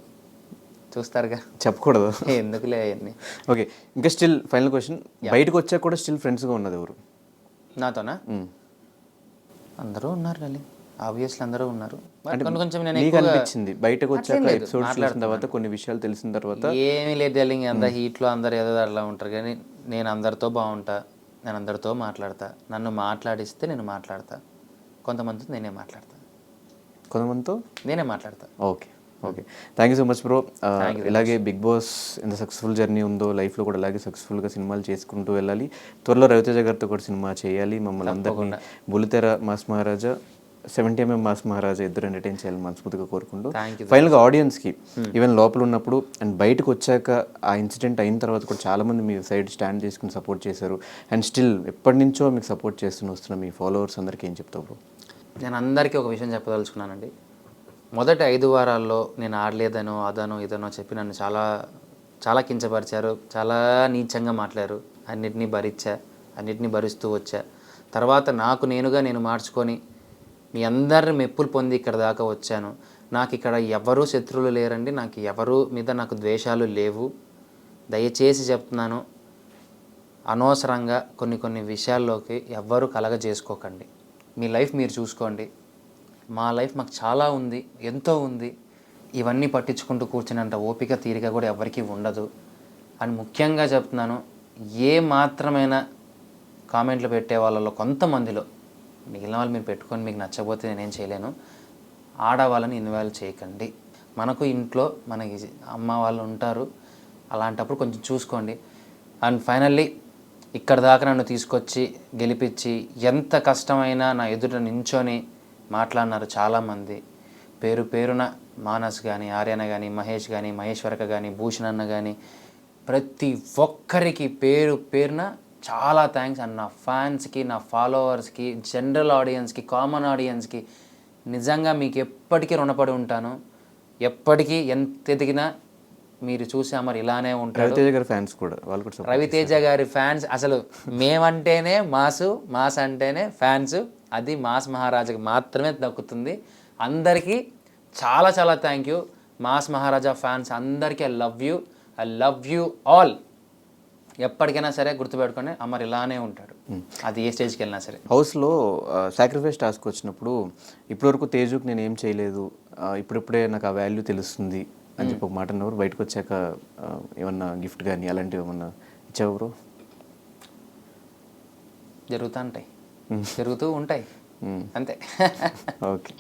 B: చూస్తారుగా,
A: చెప్పకూడదు
B: ఎందుకులే అవన్నీ.
A: ఓకే, ఇంకా స్టిల్ ఫైనల్ క్వశ్చన్, బయటకు వచ్చాక కూడా స్టిల్ ఫ్రెండ్స్గా ఉన్నది ఎవరు
B: నాతోనా? అందరూ ఉన్నారు లలి, ఆబ్వియస్లీ అందరూ ఉన్నారు. కొంచెం
A: నీకు అనిపించింది బయటకు వచ్చాక, ఎపిసోడ్స్ చూసిన తర్వాత, కొన్ని విషయాలు తెలిసిన తర్వాత?
B: ఏమీ లేదు డార్లింగ్, అంత హీట్లో అందరు ఏదో అట్లా ఉంటారు, కానీ నేను అందరితో బాగుంటా, నేను అందరితో మాట్లాడతా. నన్ను మాట్లాడిస్తే నేను మాట్లాడతా, కొంతమందితో నేనే మాట్లాడతా,
A: కొంతమందితో
B: నేనే మాట్లాడతా.
A: Okay okay, thank you so much bro. ఇలాగే బిగ్ బాస్ ఎంత సక్సెస్ఫుల్ జర్నీ ఉందో, లైఫ్లో కూడా అలాగే సక్సెస్ఫుల్గా సినిమాలు చేసుకుంటూ వెళ్ళాలి. త్వరలో రవితేజ గారితో కూడా సినిమా చేయాలి, మమ్మల్ని అందరినీ బుల్లితెర మాస్ మహారాజా, 70mm మాస్ మహారాజా ఇద్దరు ఎంటర్టైన్ చేయాలని మనస్ఫూర్తిగా కోరుకుంటూ, ఫైనల్గా ఆడియన్స్కి ఈవెన్ లోపల ఉన్నప్పుడు అండ్ బయటకు వచ్చాక ఆ ఇన్సిడెంట్ అయిన తర్వాత కూడా చాలామంది మీ సైడ్ స్టాండ్ చేసుకుని సపోర్ట్ చేశారు, అండ్ స్టిల్ ఎప్పటి నుంచో మీకు సపోర్ట్ వస్తున్న మీ ఫాలోవర్స్ అందరికీ ఏం చెప్తావు బ్రో?
B: నేను అందరికీ ఒక విషయం చెప్పదలుచుకున్నానండి. మొదటి 5 వారాల్లో నేను ఆడలేదనో అదనో ఇదనో చెప్పి నన్ను చాలా చాలా కించపరిచారు, చాలా నీచంగా మాట్లాడారు. అన్నిటినీ భరించా, అన్నిటినీ భరిస్తూ వచ్చా. తర్వాత నాకు నేనుగా నేను మార్చుకొని మీ అందరి మెప్పులు పొంది ఇక్కడ దాకా వచ్చాను. నాకు ఇక్కడ ఎవరూ శత్రువులు లేరండి, నాకు ఎవరు మీద నాకు ద్వేషాలు లేవు. దయచేసి చెప్తున్నాను, అనవసరంగా కొన్ని విషయాల్లోకి ఎవ్వరూ కలగజేసుకోకండి. మీ లైఫ్ మీరు చూసుకోండి, మా లైఫ్ మాకు చాలా ఉంది, ఎంతో ఉంది. ఇవన్నీ పట్టించుకుంటూ కూర్చున్నంత ఓపిక తీరిక కూడా ఎవరికీ ఉండదు అని ముఖ్యంగా చెప్తున్నాను. ఏ మాత్రమైన కామెంట్లు పెట్టే వాళ్ళలో కొంతమందిలో, మిగిలిన వాళ్ళు మీరు పెట్టుకొని మీకు నచ్చకపోతే నేనేం చేయలేను, ఆడవాళ్ళని ఇన్వాల్వ్ చేయకండి. మనకు ఇంట్లో మనకి అమ్మ వాళ్ళు ఉంటారు, అలాంటప్పుడు కొంచెం చూసుకోండి. అండ్ ఫైనల్లీ ఇక్కడ దాకా నన్ను తీసుకొచ్చి గెలిపించి ఎంత కష్టమైనా నా ఎదుట నించొని మాట్లాడినారు చాలామంది. పేరు పేరున మానస్ కానీ, ఆర్యన కానీ, మహేష్ కానీ, మహేశ్వరక కానీ, భూషణ్ అన్న కానీ, ప్రతి ఒక్కరికి పేరు పేరున చాలా థ్యాంక్స్. అండ్ నా ఫ్యాన్స్కి, నా ఫాలోవర్స్కి, జనరల్ ఆడియన్స్కి, కామన్ ఆడియన్స్కి నిజంగా మీకు ఎప్పటికీ రుణపడి ఉంటాను. ఎప్పటికీ ఎంత ఎదిగినా మీరు చూసా మరి ఇలానే ఉంటారు.
A: రవితేజ గారి ఫ్యాన్స్ కూడా, వాళ్ళు కూడా
B: రవితేజ గారి ఫ్యాన్స్ అసలు మేమంటేనే మాసు, మాస్ అంటేనే ఫ్యాన్స్. అది మాస్ మహారాజాకి మాత్రమే దక్కుతుంది. అందరికీ చాలా చాలా thank you. Mass Maharaja fans అందరికీ ఐ లవ్ యూ ఆల్. ఎప్పటికైనా సరే గుర్తుపెట్టుకొని అమర్ ఇలానే ఉంటాడు, అది ఏ స్టేజ్కి వెళ్ళినా సరే.
A: హౌస్లో సాక్రిఫైస్ టాస్క్ వచ్చినప్పుడు ఇప్పటివరకు తేజుకి నేను ఏం చేయలేదు, ఇప్పుడిప్పుడే నాకు ఆ వాల్యూ తెలుస్తుంది అని చెప్పి ఒక మాట అన్నవారు. బయటకు వచ్చాక ఏమన్నా గిఫ్ట్ కానీ అలాంటివి ఏమన్నా ఇచ్చావు బ్రో?
B: జరుగుతూ ఉంటాయి, అంతే.
A: ఓకే.